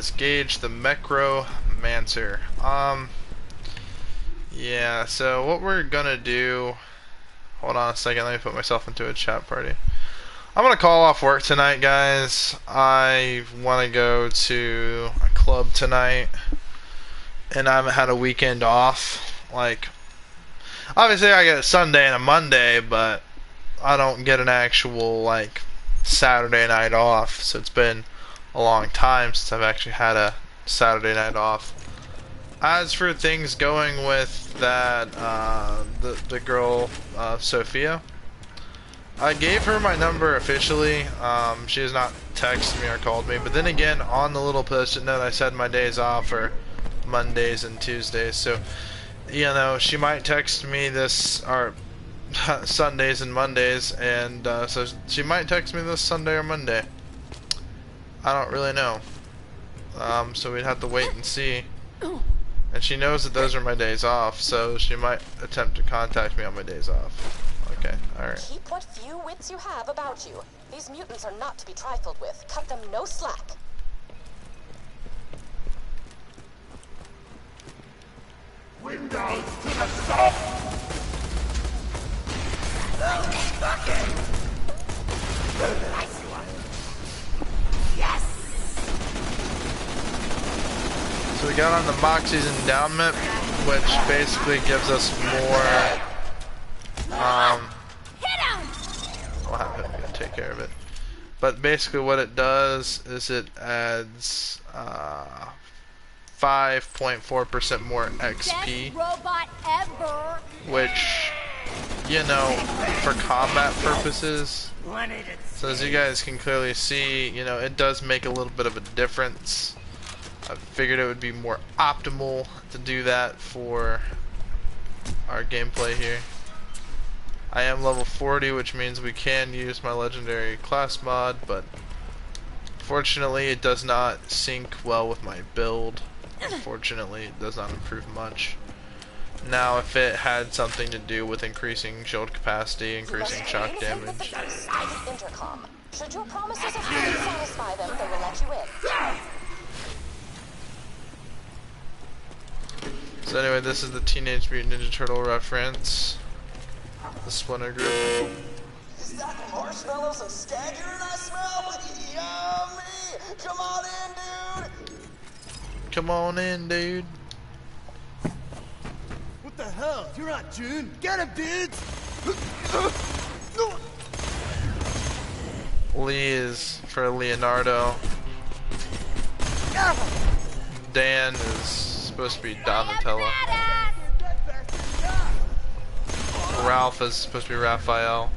as Gaige the Necromancer. Yeah, so what we're gonna do... Hold on a second, let me put myself into a chat party. I'm gonna call off work tonight, guys. I wanna go to a club tonight, and I haven't had a weekend off. Like, obviously I get a Sunday and a Monday, but I don't get an actual, like, Saturday night off, so it's been a long time since I've actually had a Saturday night off. As for things going with that, the girl, Sophia, I gave her my number officially. She has not texted me or called me, but then again, on the little post-it note, I said my days off are Mondays and Tuesdays, so, you know, she might text me this, or Sundays and Mondays, and so she might text me this Sunday or Monday. I don't really know. So we'd have to wait and see. And she knows that those are my days off, so she might attempt to contact me on my days off. Okay, alright. Keep what few wits you have about you. These mutants are not to be trifled with. Cut them no slack. Windows to the south! Nice one. Yes! So we got on the Moxie's endowment, which basically gives us more, we'll have him go take care of it. But basically what it does is it adds, 5.4% more XP, which, you know, for combat purposes, so as you guys can clearly see, you know, it does make a little bit of a difference. I figured it would be more optimal to do that for our gameplay here. I am level 40, which means we can use my legendary class mod, but fortunately it does not sync well with my build. Unfortunately, it does not improve much. Now, if it had something to do with increasing shield capacity, increasing shock damage. Intercom. Should your promises of food satisfy them, they will let you in. So anyway, this is the Teenage Mutant Ninja Turtle reference. The Splinter Group. Is that marshmallows and staggering I smell? Yummy! Come on in, dude! Come on in, dude. What the hell? You're not June. Get him, dudes! Lee is for Leonardo. Dan is supposed to be Donatello. Ralph is supposed to be Raphael.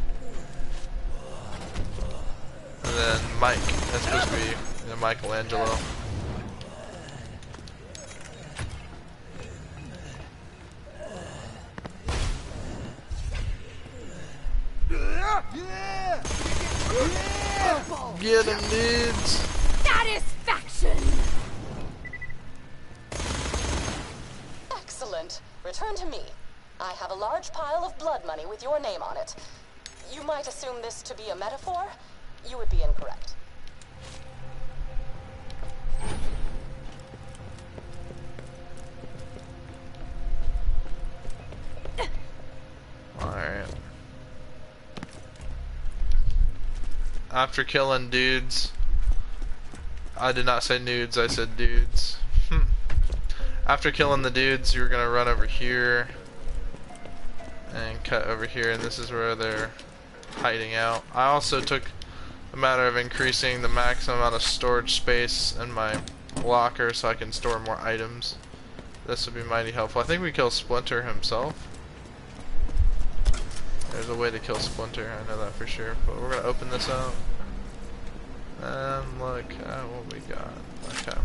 And then Mike is supposed to be, you know, Michelangelo. Get him, dudes! Satisfaction! Excellent. Return to me. I have a large pile of blood money with your name on it. You might assume this to be a metaphor. You would be incorrect. Alright. After killing dudes, I did not say nudes, I said dudes. After killing the dudes, you're gonna run over here and cut over here, and this is where they're hiding out. I also took a matter of increasing the maximum amount of storage space in my locker so I can store more items. This would be mighty helpful. I think we kill Splinter himself. There's a way to kill Splinter, I know that for sure. But we're gonna open this up and look at what we got. Okay.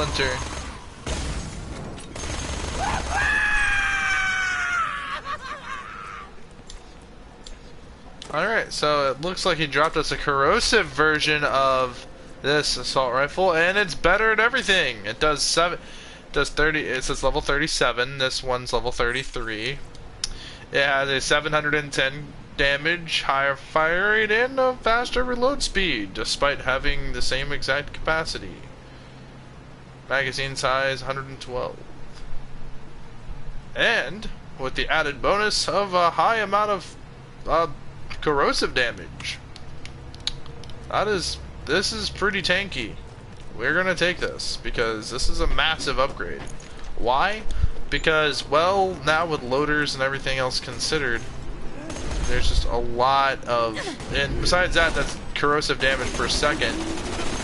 splinter. Alright, so it looks like he dropped us a corrosive version of this assault rifle, and it's better at everything. It does 30, it says level 37, this one's level 33. It has a 710 damage, higher fire rate, and a faster reload speed, despite having the same exact capacity. Magazine size 112. And with the added bonus of a high amount of corrosive damage. This is pretty tanky. We're gonna take this because this is a massive upgrade. Why? Because, well, now with loaders and everything else considered, there's just a lot of, and besides that, that's corrosive damage per second,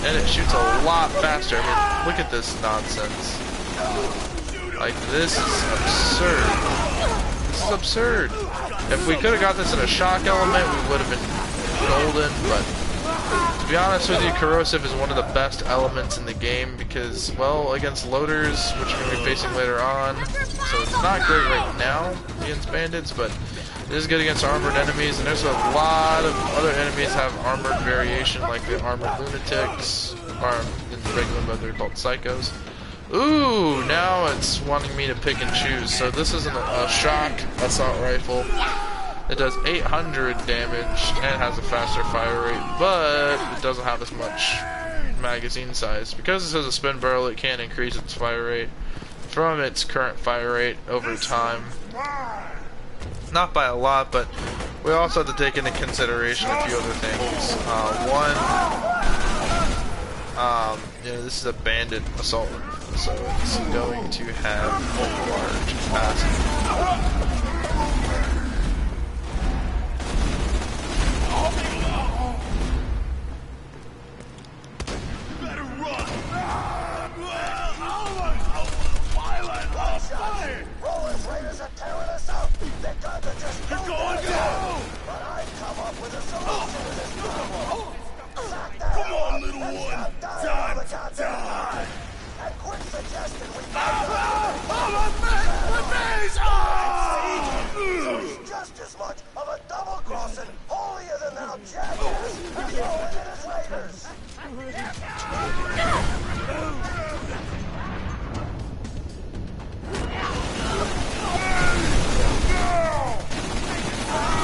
and it shoots a lot faster. I mean, look at this nonsense. Like, this is absurd. This is absurd. If we could have got this in a shock element, we would have been golden, but to be honest with you, corrosive is one of the best elements in the game because, well, against loaders, which we're going to be facing later on, so it's not great right now against bandits, but it is good against armored enemies, and there's a lot of other enemies have armored variation, like the armored lunatics, or in the regular mode they're called psychos. Ooh, now it's wanting me to pick and choose. So this isn't a shock assault rifle. It does 800 damage and has a faster fire rate, but it doesn't have as much magazine size. Because this has a spin barrel, it can increase its fire rate from its current fire rate over time. Not by a lot, but we also have to take into consideration a few other things. This is a bandit assault rifle, so it's going to have a large capacity. Come on, little one. Time to die. And quick suggestion, we He's just as much of a double-crossing, holier-than-thou jackass as Rowan and his raiders.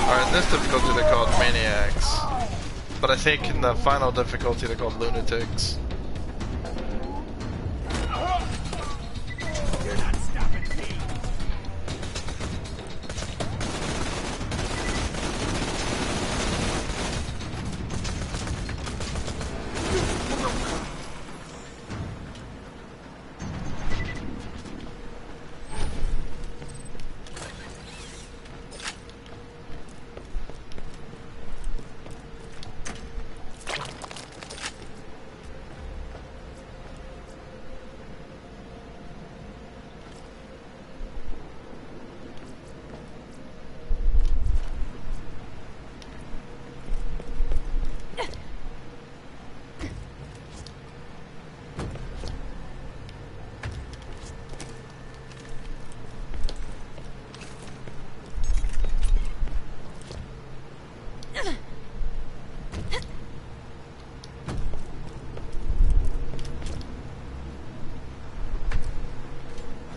Alright, in this difficulty they're called maniacs. But I think in the final difficulty they're called lunatics. You're not stopping me.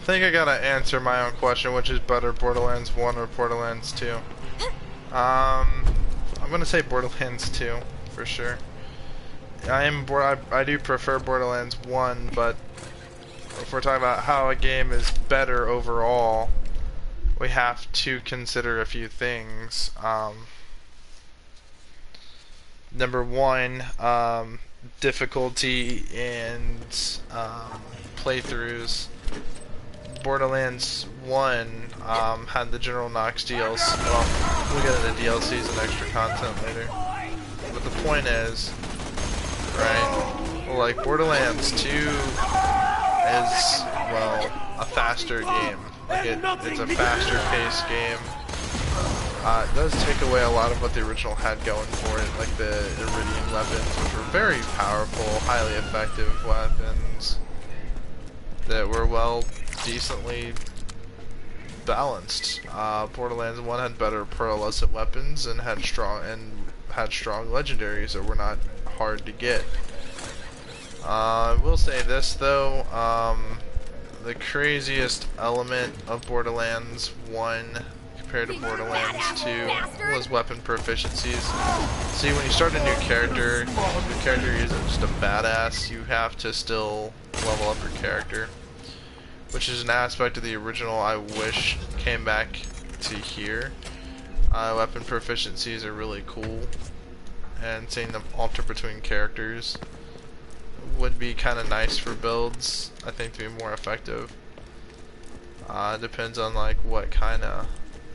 I think I gotta answer my own question, which is better, Borderlands 1 or Borderlands 2? I'm gonna say Borderlands 2 for sure. I do prefer Borderlands 1, but if we're talking about how a game is better overall, we have to consider a few things. Number one, difficulty and playthroughs. Borderlands 1 had the General Knox DLC. Well, we'll get into DLCs and extra content later. But the point is, right, like Borderlands 2 is, well, a faster game. Like it's a faster paced game. It does take away a lot of what the original had going for it, like the Iridium weapons, which were very powerful, highly effective weapons. that were well, decently balanced. Borderlands 1 had better pearlescent weapons and had strong legendaries that were not hard to get. I will say this though, the craziest element of Borderlands 1 compared to Borderlands 2 was weapon proficiencies. See, when you start a new character, if your character isn't just a badass, you have to still level up your character, which is an aspect of the original I wish came back to here. Weapon proficiencies are really cool, and seeing them alter between characters would be kind of nice for builds, I think, to be more effective. Depends on like what kind of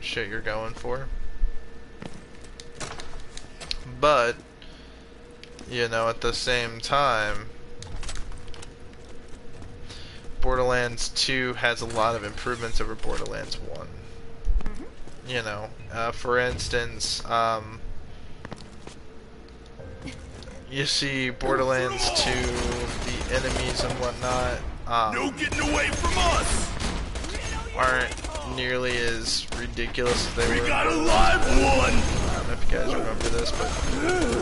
shit you're going for. But, you know, at the same time, Borderlands 2 has a lot of improvements over Borderlands 1. You know, for instance, you see Borderlands 2, the enemies and whatnot, No getting away from us! aren't nearly as ridiculous as they were. We got a live one! I don't know if you guys remember this, but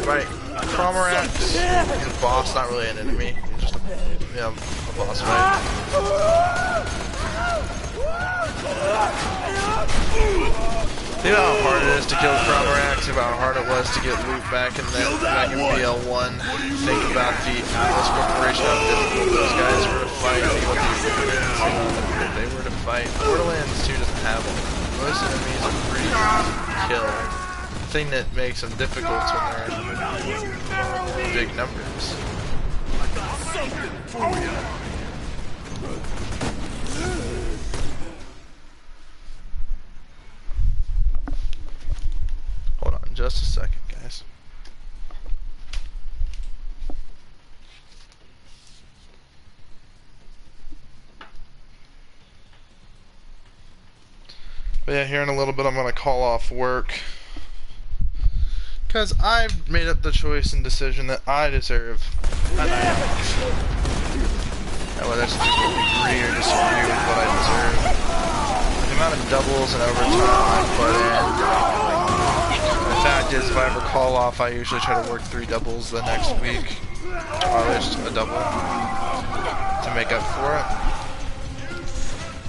right, Cromorax is a boss, not really an enemy. He's just a boss fight. Think about how hard it is to kill Cromorax, think about how hard it was to get loot back in BL1. Think about the Atlas Corporation, how difficult those guys were to fight, think about the experience they were to fight. Borderlands 2 doesn't have them. Most enemies are pretty easy to kill. The thing that makes them difficult is when they're in big numbers. Something for you! Hold on just a second, guys. But yeah, here in a little bit I'm going to call off work, because I've made up the choice and decision that I deserve a night off. Now, whether it's people agree or disagree with what I deserve, the amount of doubles and overtime I put in. The fact is, if I ever call off, I usually try to work 3 doubles the next week, or at least a double, to make up for it.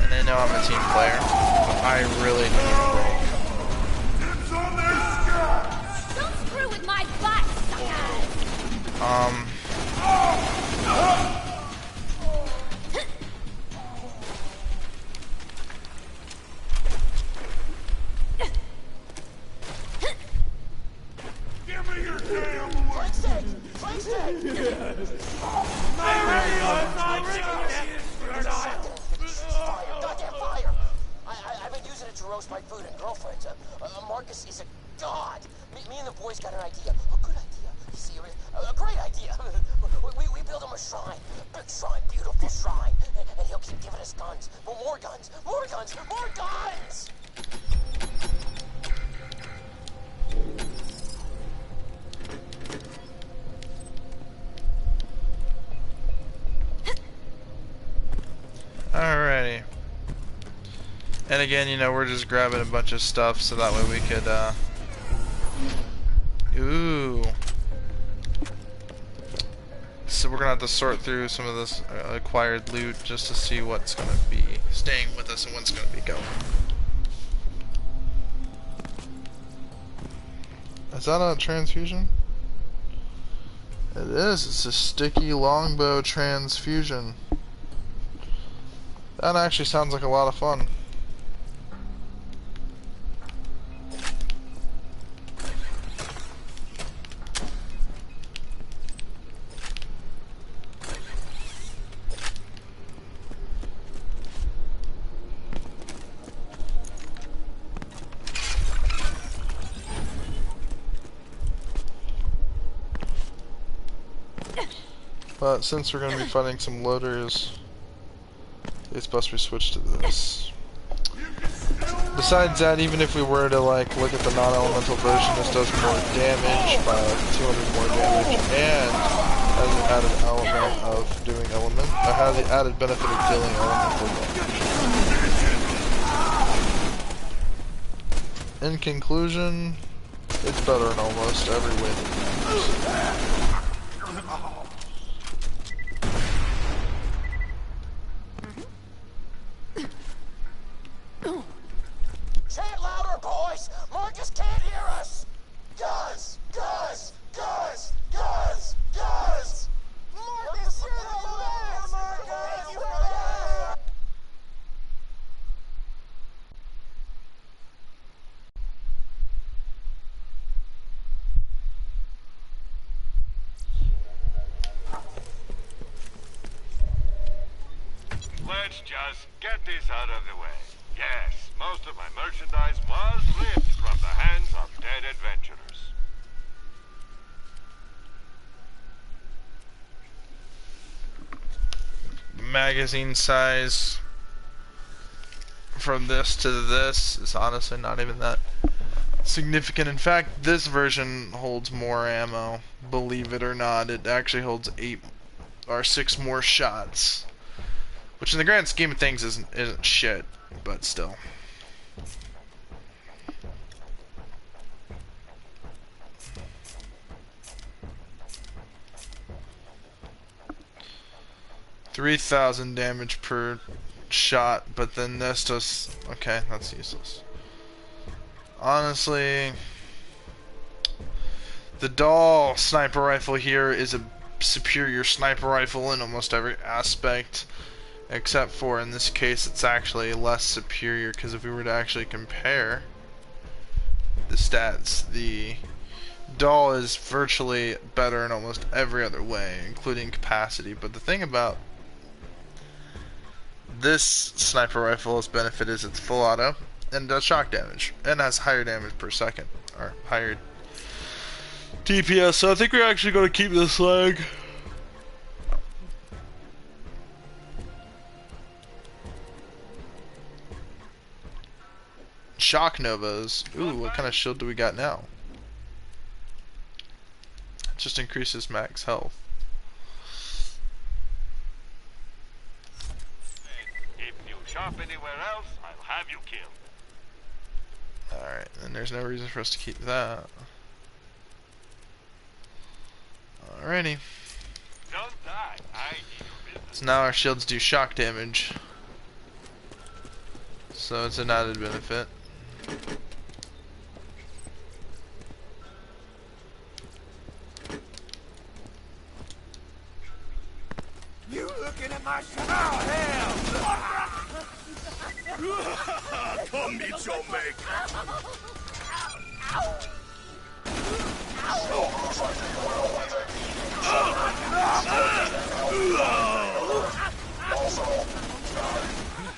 And they know I'm a team player, but I really need a break. Don't screw with my butt, suckers! Give me your damn weapon! Flank stick! Fire! Goddamn fire! I've been using it to roast my food and girlfriends. Marcus is a god. Me and the boys got an idea. A good idea. Serious. A great idea. We build him a shrine. Big shrine. Beautiful shrine. And he'll keep giving us guns. More guns. More guns. More guns! Alrighty. And again, you know, we're just grabbing a bunch of stuff so that way we could, ooh. So we're gonna have to sort through some of this acquired loot just to see what's gonna be staying with us and what's gonna be going. Is that a transfusion? It is. It's a sticky longbow transfusion. That actually sounds like a lot of fun. But since we're going to be fighting some loaders, it's best we switch to this. Besides that, even if we were to like look at the non-elemental version, this does more damage by like 200 more damage, and has the added element of doing element. It has the added benefit of dealing elemental damage. In conclusion, it's better in almost every way that matters. Chant louder, boys! Marcus can't hear us! Guys! Guys! Guys! Guys! Guys! Marcus, you're the best! Marcus, you're the best! Let's just get this out of the way. Yes, most of my merchandise was ripped from the hands of dead adventurers. Magazine size from this to this is honestly not even that significant. In fact, this version holds more ammo. Believe it or not, it actually holds 8 or 6 more shots, which in the grand scheme of things isn't shit, but still. $3,000 damage per shot, but then this does... Okay, that's useless. Honestly, the Dahl sniper rifle here is a superior sniper rifle in almost every aspect, except for in this case it's actually less superior, because if we were to actually compare the stats, the Dahl is virtually better in almost every other way, including capacity. But the thing about this sniper rifle's benefit is it's full auto and does shock damage and has higher damage per second, or higher DPS. So I think we're actually going to keep this leg. Shock Novas. Ooh, what kind of shield do we got now? It just increases max health. If you shop anywhere else, I'll have you killed. Alright, and there's no reason for us to keep that. Alrighty. Don't die. I need your business. So now our shields do shock damage. So it's an added benefit. You looking at my oh hell! Come meet your maker.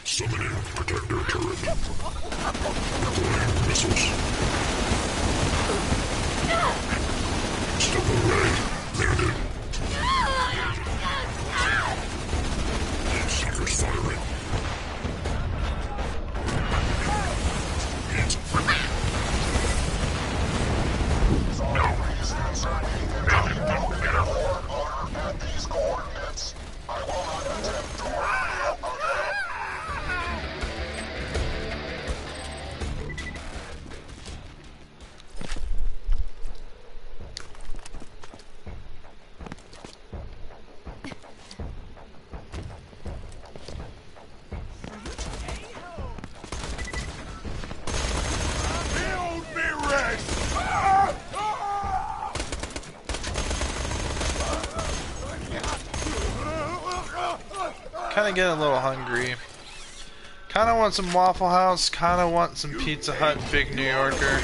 Summoning protector turret. Deploying missiles. Step array landed. Suckers firing. Hit. Kinda getting a little hungry. Kinda want some Waffle House, kinda want some Pizza Hut Big New Yorker.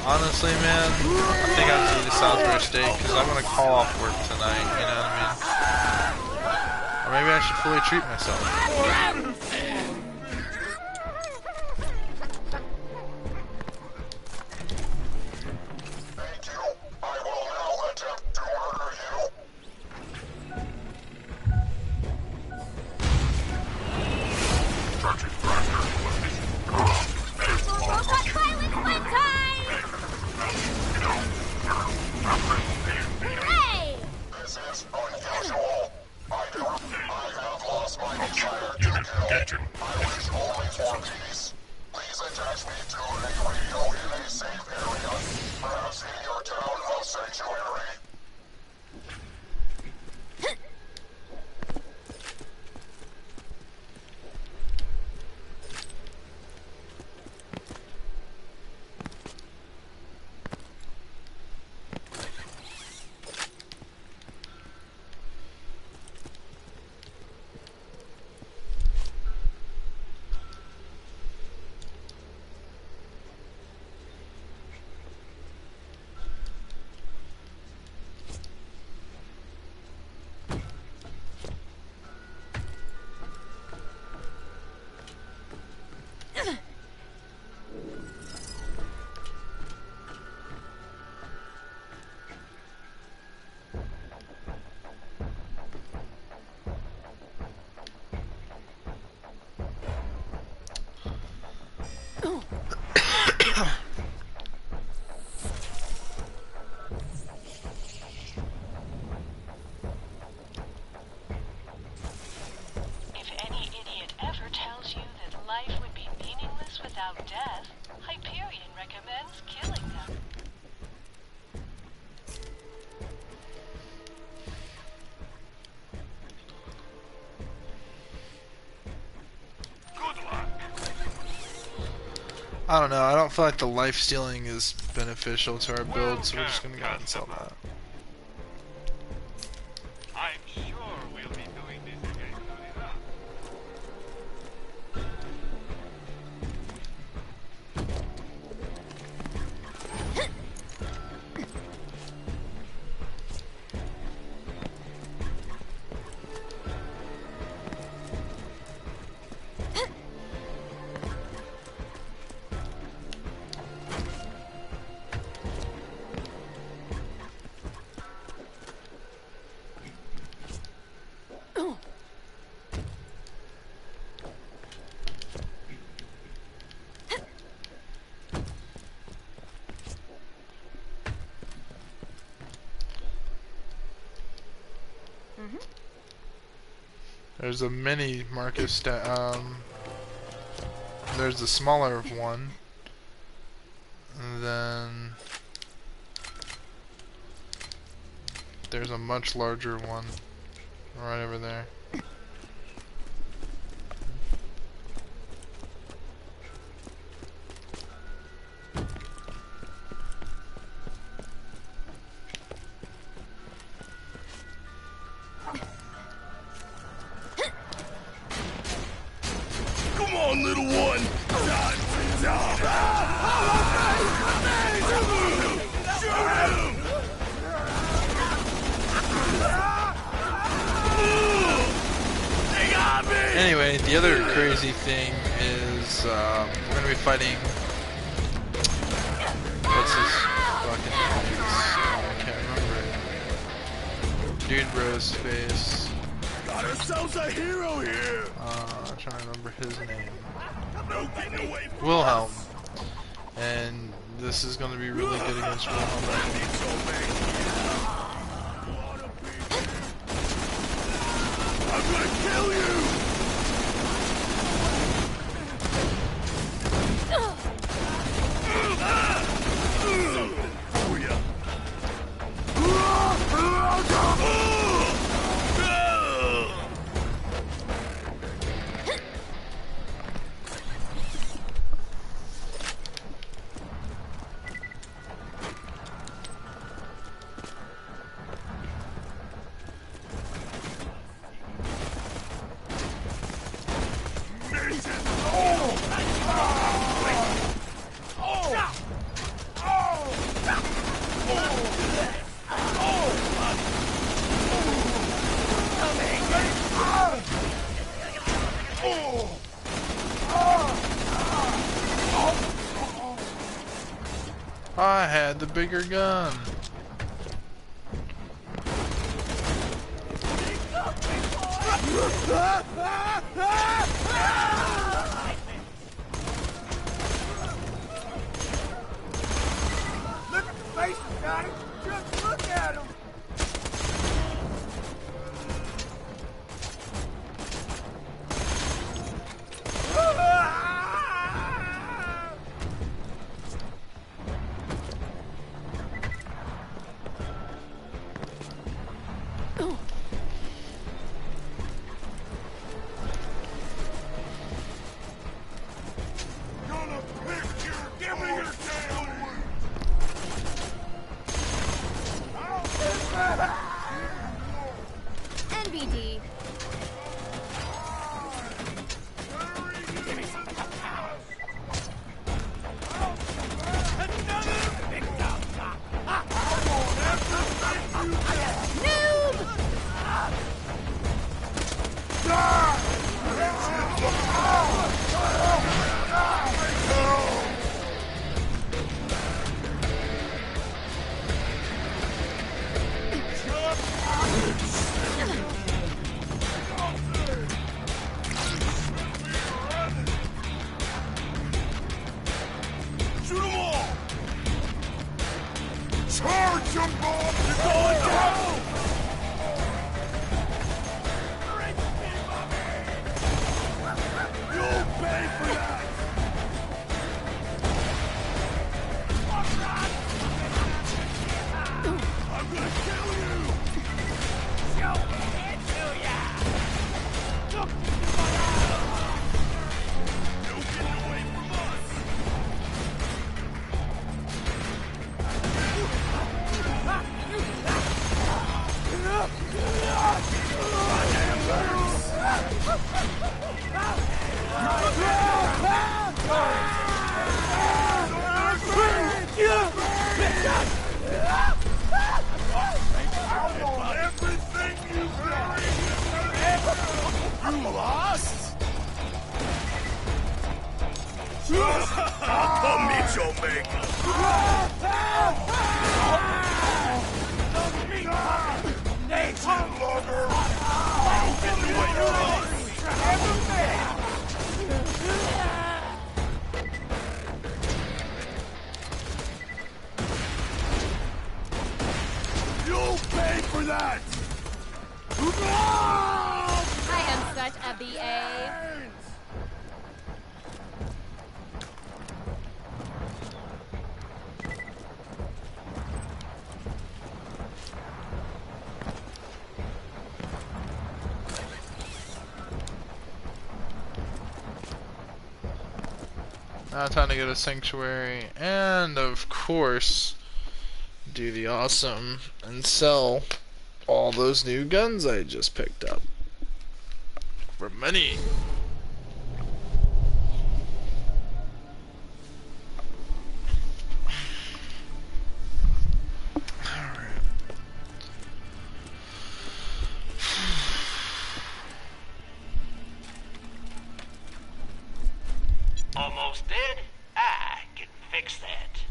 Honestly, man, I think I have to eat a Salisbury steak because I'm gonna call off work tonight, you know what I mean? Or maybe I should fully treat myself. Hooray! Unit engaging. I wish only for peace. Please attach me to a radio in a safe area, perhaps in your town of sanctuary. If any idiot ever tells you that life would be meaningless without death, Hyperion recommends killing them. Good luck. I don't know. I don't feel like the life stealing is beneficial to our build, so we're just gonna go ahead and sell that. I'm sure we'll be doing this again soon enough. There's a mini Marcus. There's the smaller one, and then there's a much larger one right over there. Come on, little one! They got me! Anyway, the other crazy thing is we're gonna be fighting. What's his fucking name? I can't remember it. Dude Bro's face. Got ourselves a hero here! I'm trying to remember his name. No getting away from Wilhelm. And this is gonna be really good against Wilhelm. I think. I'm gonna kill you! For ya. I had the bigger gun. Look at the faces, Johnny. Just look at them. You lost? I'll meet your maker. You'll pay for that! I am such a BA. Now time to go to Sanctuary and, of course, do the awesome and sell all those new guns I just picked up for money. Almost dead? I can fix that.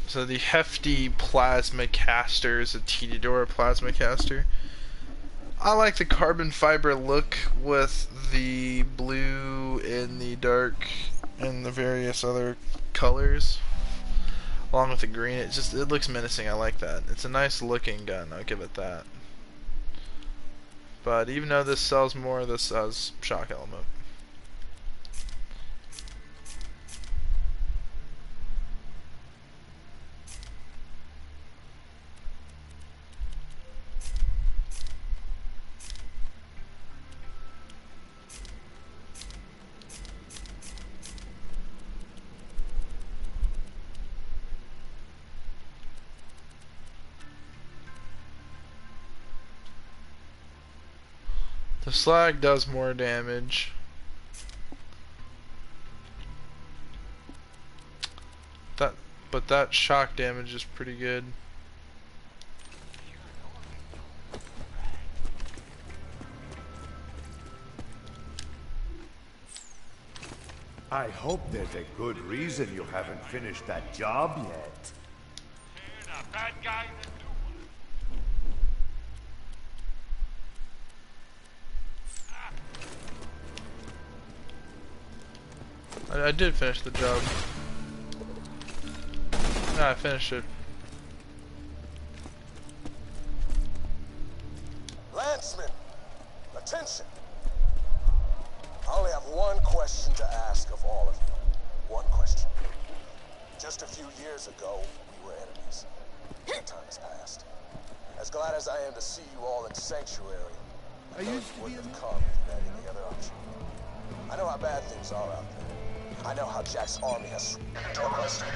So the hefty plasma caster is a Titidora plasma caster. I like the carbon fiber look with the blue and the dark and the various other colors, along with the green. It looks menacing. I like that. It's a nice looking gun. I'll give it that. But even though this sells more, this has shock element. The slag does more damage. But that shock damage is pretty good. I hope there's a good reason you haven't finished that job yet. You're the bad guy that do I did finish the job. Yeah, I finished it. Lancemen, attention. I only have one question to ask of all of you. One question. Just a few years ago, we were enemies. That time has passed. As glad as I am to see you all in Sanctuary, I know you wouldn't have come if you had any other option. I know how bad things are out there. I know how Jack's army has... Interesting.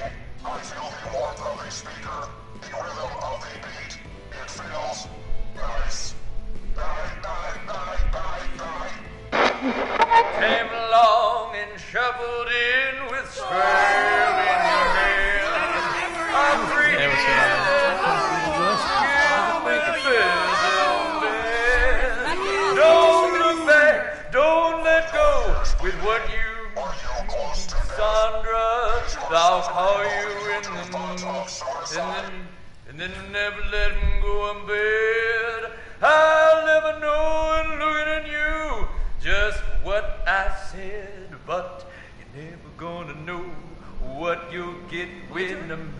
I feel the warmth of a speaker, the rhythm of a beat. It feels nice. Came along and shuffled in with sperm in your hair. I'm free with the feathers. Don't look back, don't let go with what you, Sandra. I'll call you and then never let him go in bed. I'll never know in looking at you just what I said, but you're never gonna know what you'll get when I'm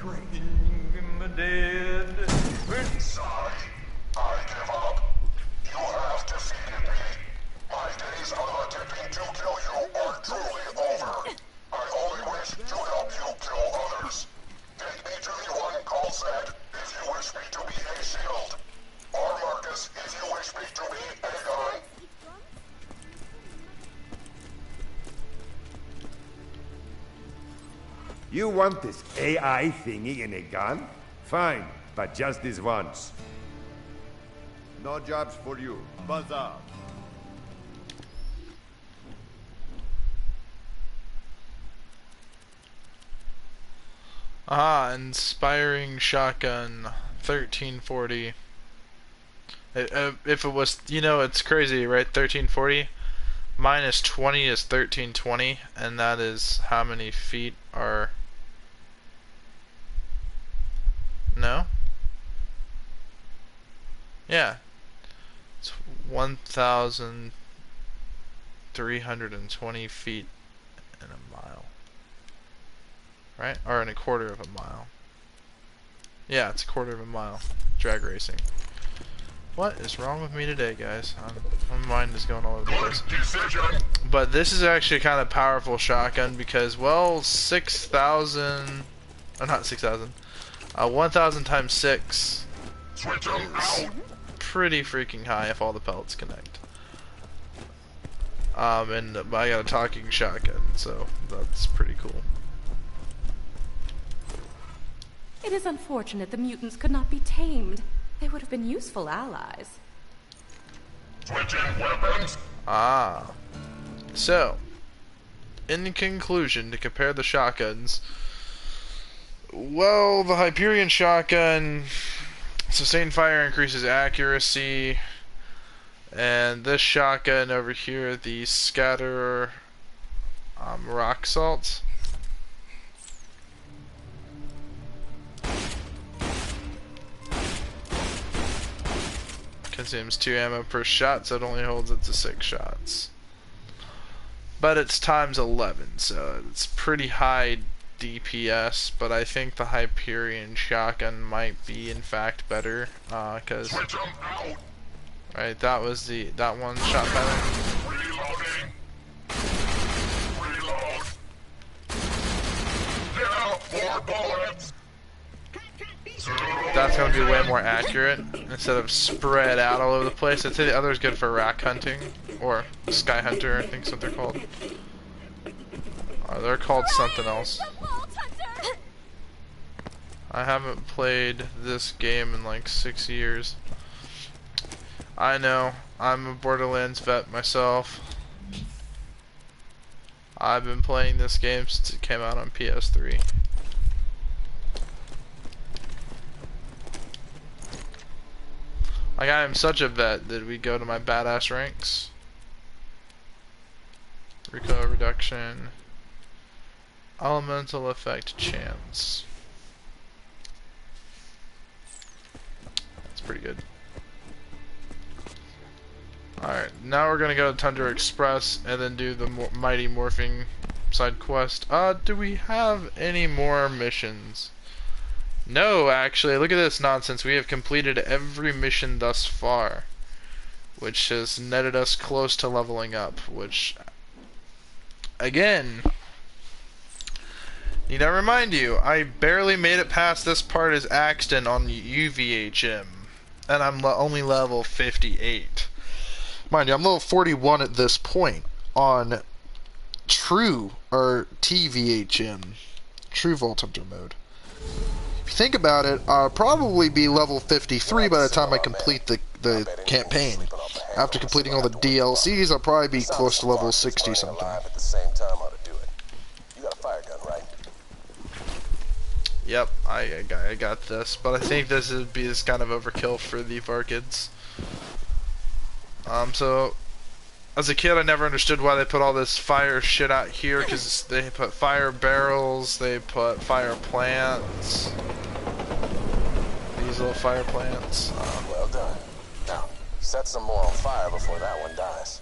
dead. Sorry, I give up. You have defeated me. My days of attempting to kill you are truly over. I only wish to help you kill others. Take me to the one called Zed if you wish me to be a shield. Or Marcus if you wish me to be a gun. You want this AI thingy in a gun? Fine, but just this once. No jobs for you. Buzz out. Ah, inspiring shotgun, 1340. If it was, it's crazy, right? 1340 minus 20 is 1320, and that is how many feet are. No? Yeah. It's 1,320 feet in a mile. Right? Or in a quarter of a mile. Yeah, it's a quarter of a mile. Drag racing. What is wrong with me today, guys? My mind is going all over the place. But this is actually a kind of powerful shotgun because, well, 6,000... Or not 6,000. 1,000 times 6 is pretty freaking high if all the pellets connect. And I got a talking shotgun, so that's pretty cool. It is unfortunate the mutants could not be tamed. They would have been useful allies. Switching weapons. Ah. So, in conclusion, to compare the shotguns, well, the Hyperion shotgun, sustained fire increases accuracy, and this shotgun over here, the scatter rock salts, consumes 2 ammo per shot, so it only holds it to 6 shots. But it's times 11, so it's pretty high DPS, but I think the Hyperion shotgun might be in fact better, because right, that one shot better. Reloading. Reload. Now 4 bullets. That's going to be way more accurate instead of spread out all over the place. I'd say the other is good for rack hunting, or sky hunter, I think is what they're called. They're called something else. I haven't played this game in like 6 years. I know, I'm a Borderlands vet myself. I've been playing this game since it came out on PS3. Like, I am such a vet that we go to my badass ranks. Recoil reduction. Elemental effect chance. That's pretty good. Alright, now we're gonna go to Tundra Express and then do the Mighty Morphing side quest. Do we have any more missions? No, actually, look at this nonsense. We have completed every mission thus far, which has netted us close to leveling up, which, again, need to remind you, I barely made it past this part as Axton on UVHM, and I'm only level 58. Mind you, I'm level 41 at this point on True, or TVHM, True Vault Hunter mode. If you think about it, I'll probably be level 53 by the time I complete the campaign. After completing all the DLCs, I'll probably be close to level 60 something. At the same time, how to do it. You got a fire gun, right? Yep, I got this, but I think this would be this kind of overkill for the Varkids. So as a kid, I never understood why they put all this fire shit out here, because they put fire barrels, they put fire plants, these little fire plants. Well done. Now, set some more on fire before that one dies.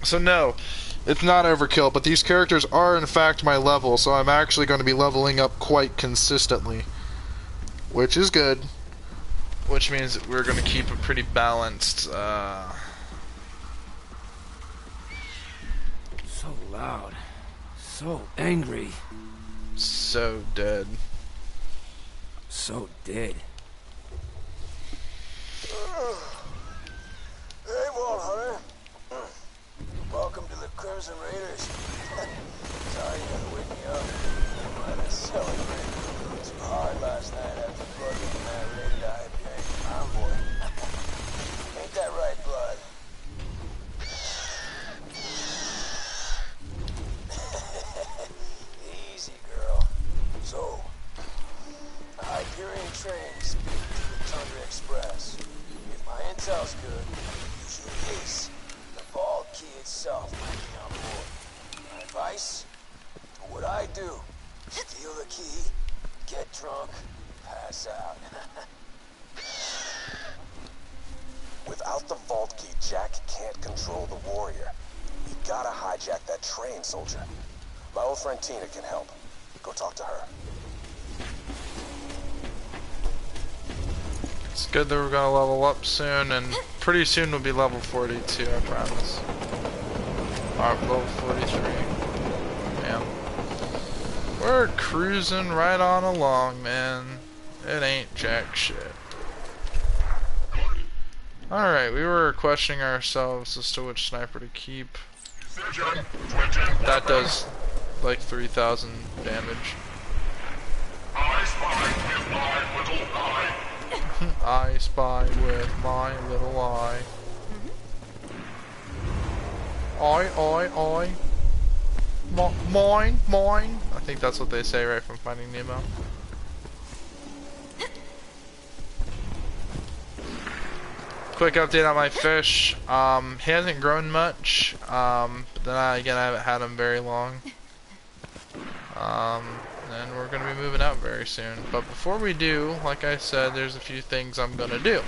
So no, it's not overkill, but these characters are in fact my level, so I'm actually going to be leveling up quite consistently. Which is good. Which means that we're going to keep a pretty balanced, So loud. So angry. So dead. So dead. Hey, Walt Hunter. Welcome to the Crimson Raiders. Sorry you had to wake me up. Let's celebrate. It was hard last night after Blood and that raided Hyperion convoy. Ain't that right, Blood? smells good. Usually is. The vault key itself might be on board. My advice? Do what I do. Steal the key, get drunk, pass out. Without the vault key, Jack can't control the warrior. You gotta hijack that train, soldier. My old friend Tina can help. Go talk to her. It's good that we're gonna level up soon, and pretty soon we'll be level 42, I promise. Alright, level 43. Man. We're cruising right on along, man. It ain't jack shit. Alright, we were questioning ourselves as to which sniper to keep. That does like 3,000 damage. I spy with my little eye. I spy with my little eye. Oi. Mine. I think that's what they say right from Finding Nemo. Quick update on my fish. He hasn't grown much. But then again, I haven't had him very long. And we're gonna be moving out very soon. But before we do, like I said, there's a few things I'm gonna do.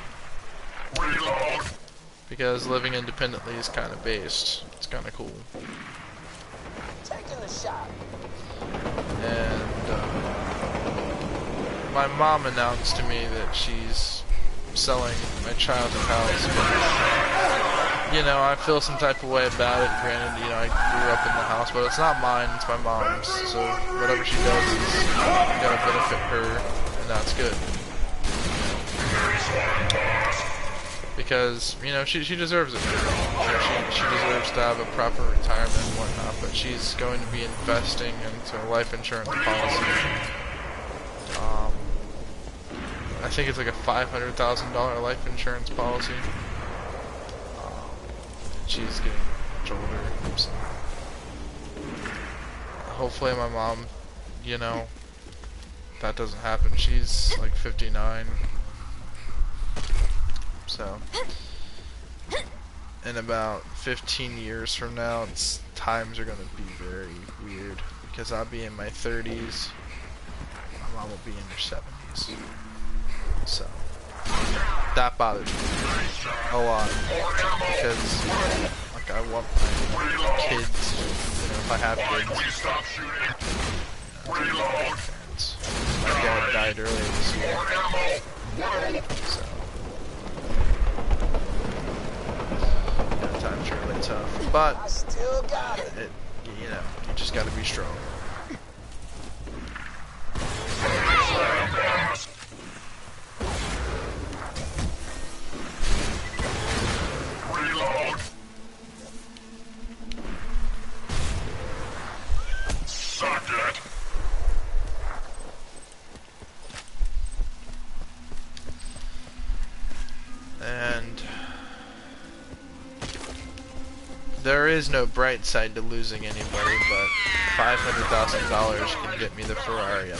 Because living independently is kind of based. It's kind of cool. Taking the shot. And my mom announced to me that she's selling my childhood house. But, you know, I feel some type of way about it. Granted, you know, I grew up in the house, but it's not mine, it's my mom's. So whatever she does is gonna benefit her, and that's good. Because, you know, she deserves it. You know, she deserves to have a proper retirement and whatnot, but she's going to be investing into a life insurance policy. I think it's like a $500,000 life insurance policy. She's getting much older, so hopefully my mom, you know, that doesn't happen. She's like 59, so in about 15 years from now, times are gonna be very weird because I'll be in my 30s, my mom will be in her 70s. So that bothers me a lot because, like, I want my kids, you know, if I have kids, you know, parents. My dad died earlier this year, so yeah, times are really tough. But you know, you just got to be strong. And there is no bright side to losing anybody, but $500,000 can get me the Ferrari.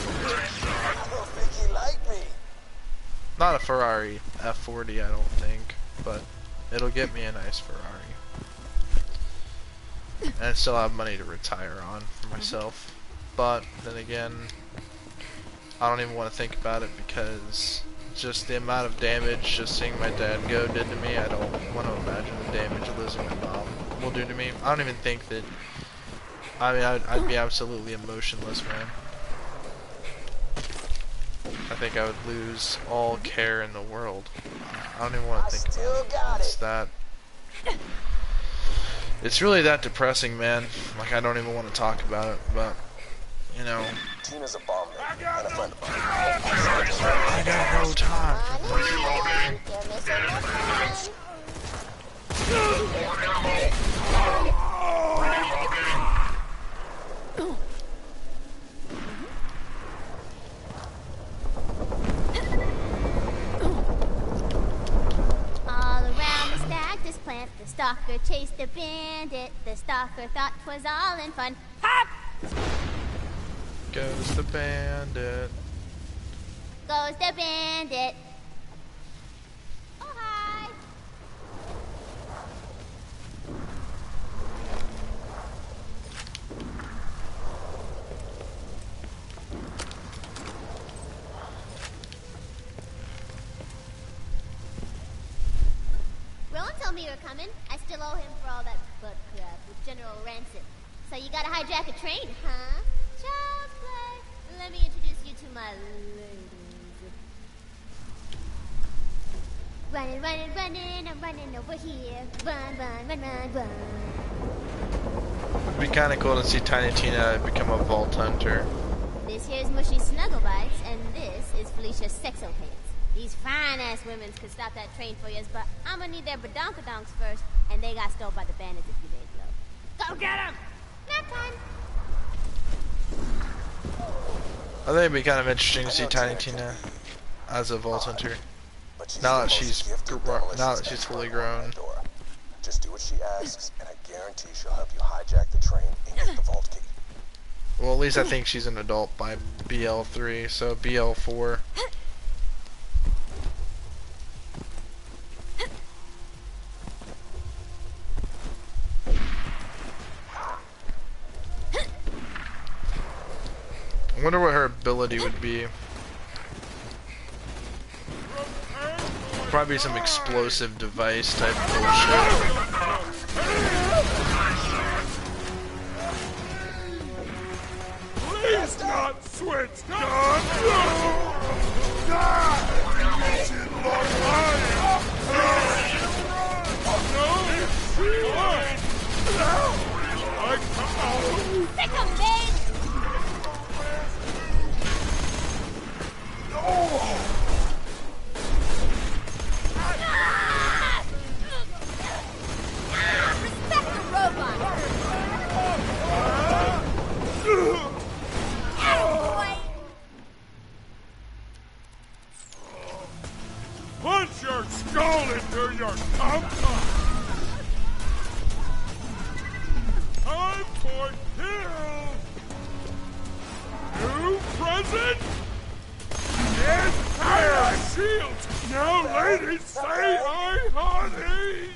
Not a Ferrari F40, I don't think, but it'll get me a nice Ferrari. And I still have money to retire on for myself. But then again, I don't even want to think about it because just the amount of damage just seeing my dad go did to me, I don't want to imagine the damage losing my mom will do to me. I don't even think that, I mean, I'd be absolutely emotionless, man. I think I would lose all care in the world. I don't even want to think about it. It's that, it's really that depressing, man. Like, I don't even want to talk about it, but, you know. Tina's a bomb maker and a friend of mine. I got no time for All around the stactus plant, the stalker chased a bandit. The stalker thought 'twas all in fun. Hop! Goes the bandit. Goes the bandit. Oh, hi. told me you were coming. I still owe him for all that butt crap with General Rancid. So you gotta hijack a train, huh? Child's play. Let me introduce you to my ladies. Running, running, running, I'm running over here. Run, run, run, run, run. It'd be kind of cool to see Tiny Tina become a vault hunter. This here's Mushy Snugglebites, and this is Felicia Sexopants. These fine-ass women could stop that train for you, but I'm gonna need their badonkadonks first, and they got stole by the bandits a few days ago. Go get them! Nap time! I think it'd be kind of interesting to see Tiny Tina as a vault hunter. Now that she's fully grown. Just do what she asks, and I guarantee she'll help you hijack the train and get the vault key. Well, at least I think she's an adult by BL3, so BL4. I wonder what her ability would be. Probably some explosive device type bullshit. Please not switch guns! Pick 'em, babe! Respect the robot! Boy! Punch your skull into your tum-tum! Time for kill! New present? Entire shields! Now ladies, say hi, honey!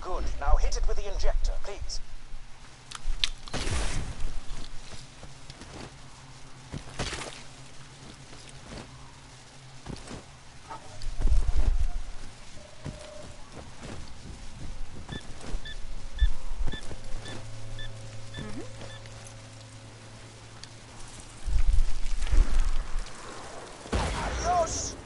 Good. Now hit it with the injector, please. Adios!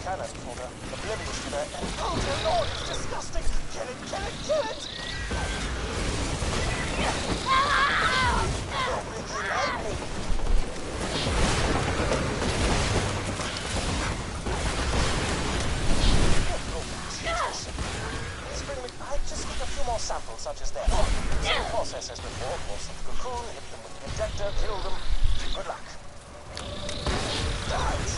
Cannon fodder, oblivious to their... Oh dear lord, it's disgusting! Kill it, kill it, kill it! Oh, really like me. Oh, Jesus. Please bring me... I just need a few more samples such as that. Same process as before. Force them to cocoon, hit them with the injector, kill them. Good luck. Right.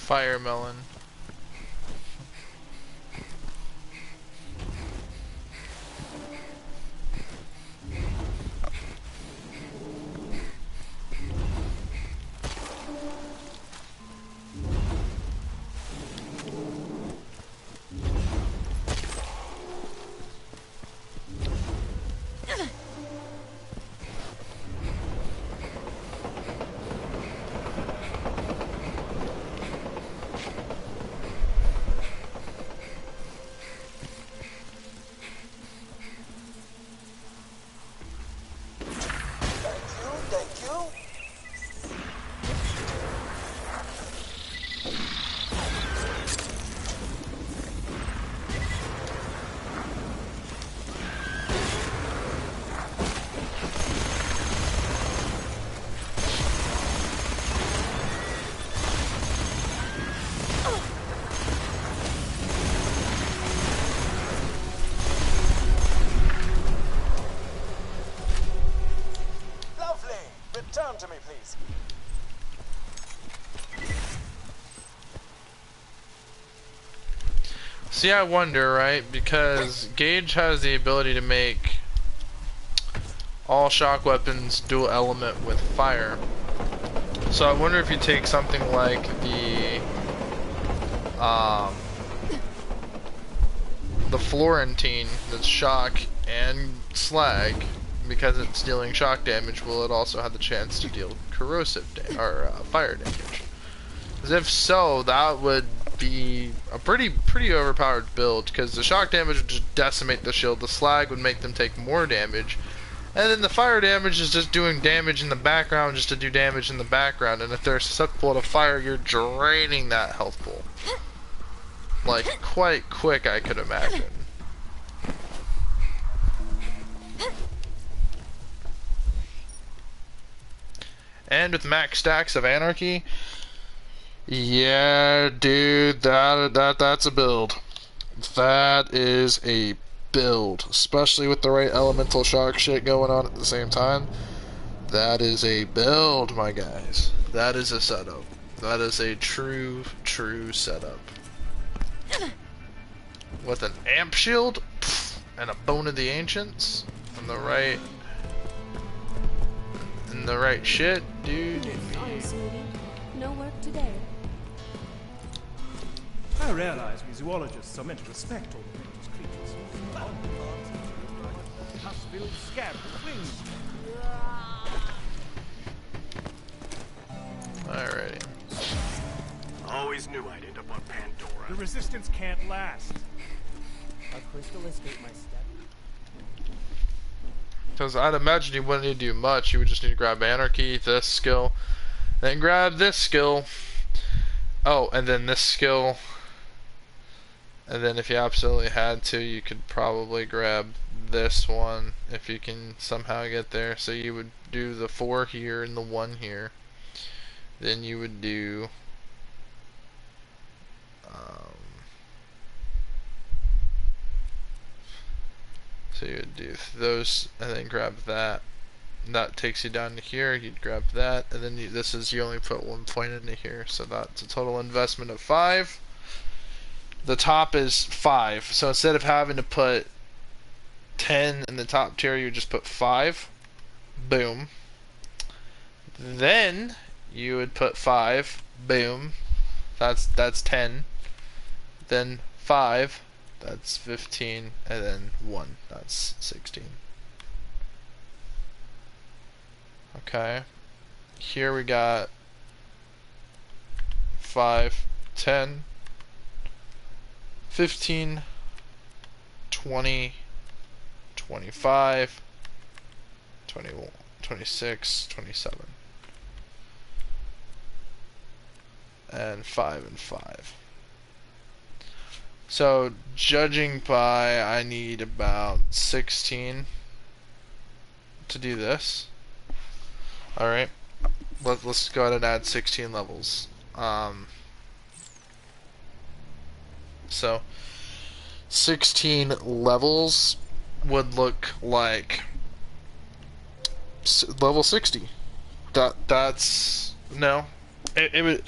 Fire melon. Return to me, please. See, I wonder, right? Because Gaige has the ability to make all shock weapons dual element with fire. So I wonder if you take something like the Florentine that's shock and slag, because it's dealing shock damage, will it also have the chance to deal corrosive or fire damage? Because if so, that would be a pretty overpowered build, because the shock damage would just decimate the shield, the slag would make them take more damage, and then the fire damage is just doing damage in the background just to do damage in the background, and if they're susceptible to fire, you're draining that health pool. Like, quite quick, I could imagine. And with max stacks of anarchy, yeah, dude, that's a build. That is a build, especially with the right elemental shock shit going on at the same time. That is a build, my guys. That is a setup. That is a true setup. With an amp shield and a bone of the ancients and the right shit, dude. Sorry, sweetie. No work today. I realize we zoologists are meant to respect all these creatures. Pus-filled scab with wings. Alrighty. Always knew I'd end up on Pandora. The resistance can't last. A crystal escaped my step. Because I'd imagine you wouldn't need to do much. You would just need to grab Anarchy, this skill, then grab this skill. Oh, and then this skill. And then if you absolutely had to, you could probably grab this one if you can somehow get there. So you would do the 4 here and the 1 here. Then you would do so you would do those and then grab that. And that takes you down to here. You'd grab that, and then you only put 1 point into here. So that's a total investment of 5. The top is 5. So instead of having to put 10 in the top tier, you just put 5. Boom. Then you would put 5. Boom. That's 10. Then 5. That's 15, and then 1, that's 16. Okay. Here we got 5, 10, 15, 20, 25, 21, 26, 27. And 5 and 5. So, judging by, I need about 16 to do this. Alright, let's go ahead and add 16 levels. So, 16 levels would look like level 60. That's no, it would.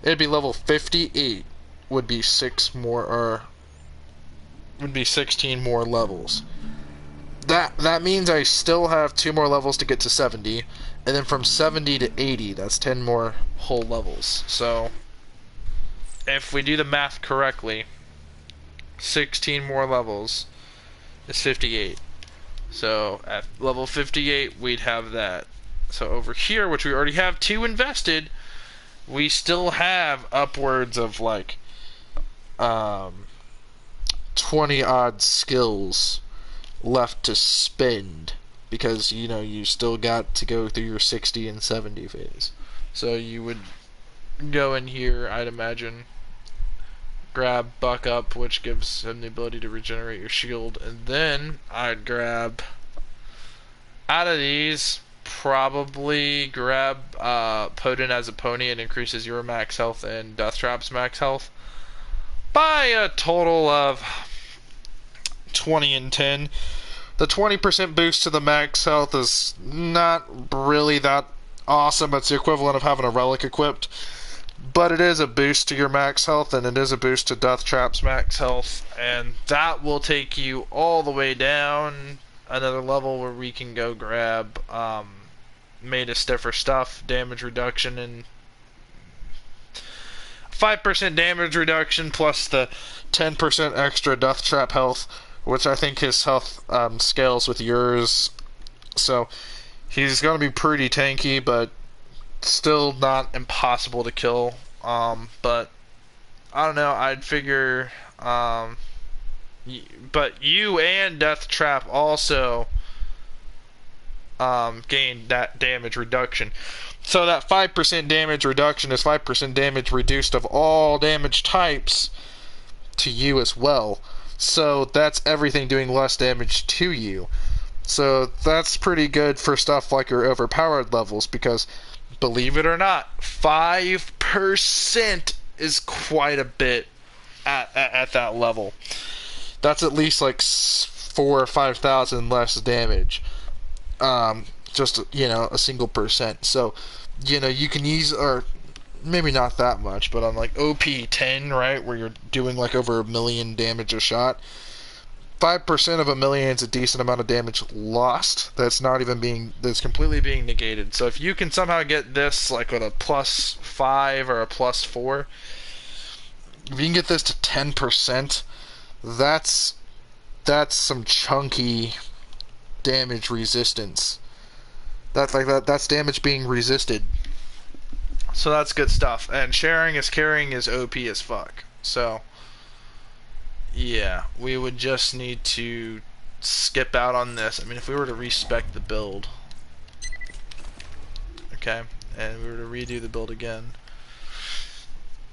it'd be level 58 would be 6 more, or would be 16 more levels. That means I still have 2 more levels to get to 70, and then from 70 to 80, that's 10 more whole levels. So if we do the math correctly, 16 more levels is 58. So at level 58, we'd have that. So over here, which we already have 2 invested, we still have upwards of like 20 odd skills left to spend, because you know you still got to go through your 60 and 70 phase. So you would go in here, I'd imagine, grab Buck Up, which gives him the ability to regenerate your shield, and then I'd grab out of these, probably grab Potent as a pony. It increases your max health and Death Trap's max health by a total of 20 and 10. The 20% boost to the max health is not really that awesome. It's the equivalent of having a relic equipped, but it is a boost to your max health, and it is a boost to Death Trap's max health, and that will take you all the way down another level where we can go grab Made of Stiffer Stuff, damage reduction, and 5% damage reduction plus the 10% extra Death Trap health, which I think his health scales with yours. So he's going to be pretty tanky, but still not impossible to kill. But I don't know, I'd figure but you and Death Trap also gain that damage reduction. So that 5% damage reduction is 5% damage reduced of all damage types to you as well. So that's everything doing less damage to you. So that's pretty good for stuff like your overpowered levels, because believe it or not, 5% is quite a bit at that level. That's at least like 4,000 or 5,000 less damage. Just, you know, a single percent. So, you know, you can use, or maybe not that much, but on like OP 10, right, where you're doing like over 1 million damage a shot, 5% of 1 million is a decent amount of damage lost. That's completely being negated. So if you can somehow get this like with a +5 or a +4, if you can get this to 10%, that's some chunky damage resistance. That's damage being resisted. So that's good stuff. And sharing is caring is OP as fuck. So yeah, we would just need to skip out on this. I mean, if we were to respec the build, okay, and we were to redo the build again,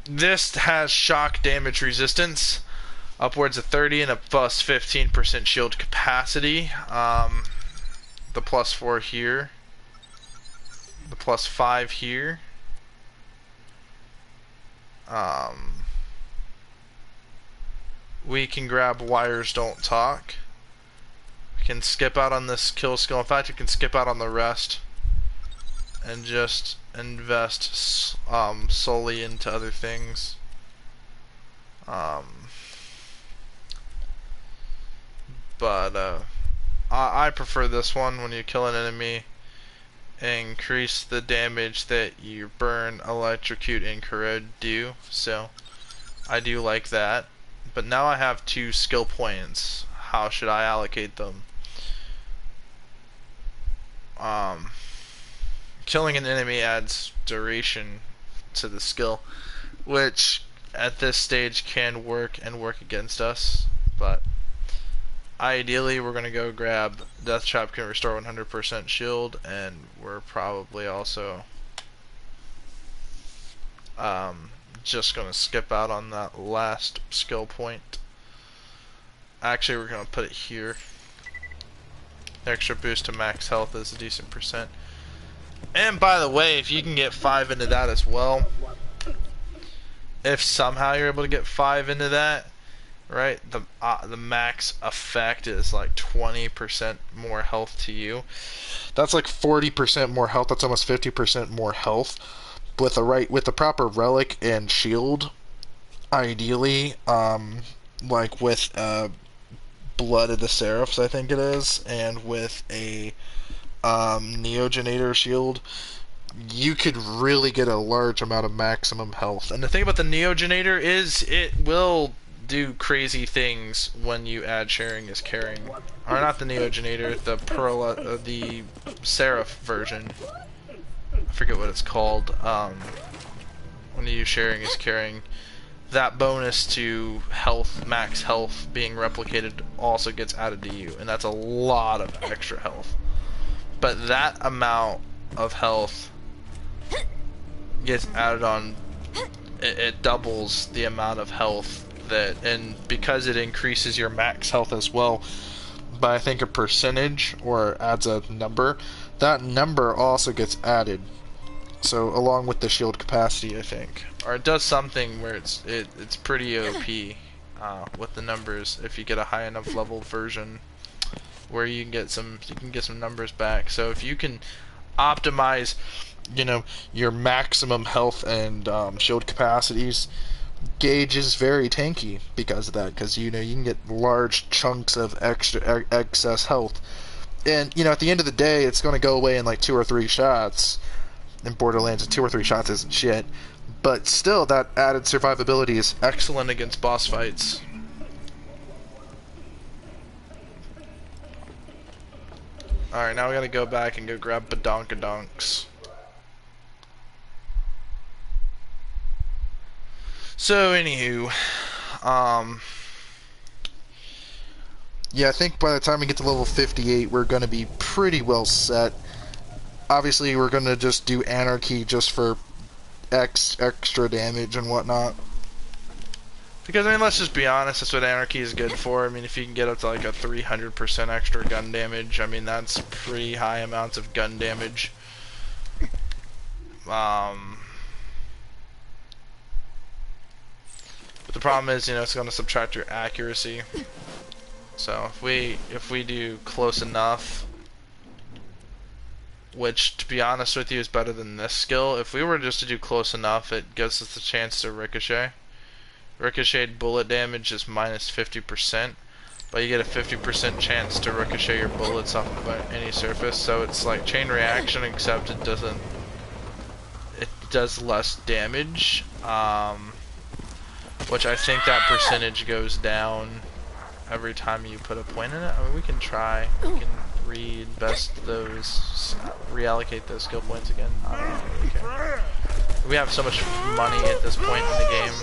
this has shock damage resistance upwards of 30 and a plus 15% shield capacity. The +4 here, the +5 here. We can grab Wires Don't Talk. We can skip out on this kill skill. In fact, we can skip out on the rest and just invest solely into other things. But I prefer this one. When you kill an enemy, increase the damage that you burn, electrocute, and corrode do. So I do like that. But now I have 2 skill points. How should I allocate them? Killing an enemy adds duration to the skill, which at this stage can work and work against us. But ideally, we're going to go grab Death Trap can restore 100% shield, and we're probably also just going to skip out on that last skill point. Actually, we're going to put it here. Extra boost to max health is a decent percent. And by the way, if you can get 5 into that as well, if somehow you're able to get 5 into that, right, the max effect is like 20% more health to you. That's like 40% more health. That's almost 50% more health. with the proper relic and shield, ideally, like with Blood of the Seraphs, I think it is, and with a Neogenator shield, you could really get a large amount of maximum health. And the thing about the Neogenator is it will do crazy things when you add sharing is caring. Or not the Neogenator, the Seraph version. I forget what it's called. When you use sharing is caring, that bonus to health, max health being replicated also gets added to you, and that's a lot of extra health. But that amount of health gets added on, it doubles the amount of health that, and because it increases your max health as well by I think a percentage, or adds a number, that number also gets added. So along with the shield capacity, I think, or it does something where it's pretty OP with the numbers if you get a high enough level version where you can get some numbers back. So if you can optimize, you know, your maximum health and shield capacities, Gaige is very tanky because of that, because you know you can get large chunks of excess health, and you know at the end of the day it's going to go away in like 2 or 3 shots. In Borderlands, 2 or 3 shots isn't shit, but still that added survivability is excellent against boss fights. Alright, now we gotta go back and go grab badonkadonks. So, anywho, yeah, I think by the time we get to level 58, we're going to be pretty well set. Obviously, we're going to just do Anarchy just for extra damage and whatnot. Because, I mean, let's just be honest, that's what Anarchy is good for. I mean, if you can get up to like a 300% extra gun damage, I mean, that's pretty high amounts of gun damage. But the problem is, you know, it's going to subtract your accuracy. So if we do close enough, which to be honest with you is better than this skill, if we were just to do close enough, it gives us the chance to ricochet. Ricocheted bullet damage is minus 50%, but you get a 50% chance to ricochet your bullets off of any surface. So it's like chain reaction, except it does less damage. Which I think that percentage goes down every time you put a point in it. I mean, we can try. We can reinvest those, reallocate those skill points again. I don't really care. We have so much money at this point in the game.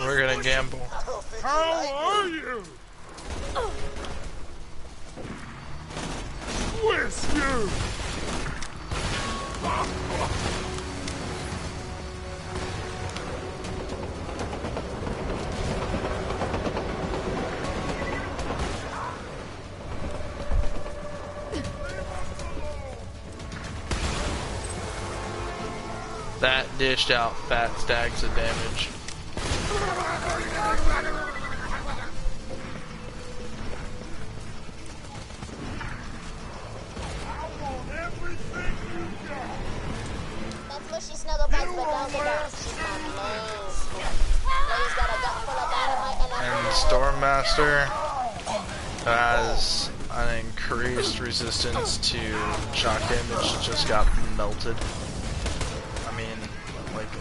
We're gonna gamble. How are you? With you. That dished out fat stacks of damage. And Stormmaster has an increased resistance to shock damage, just got melted. I mean,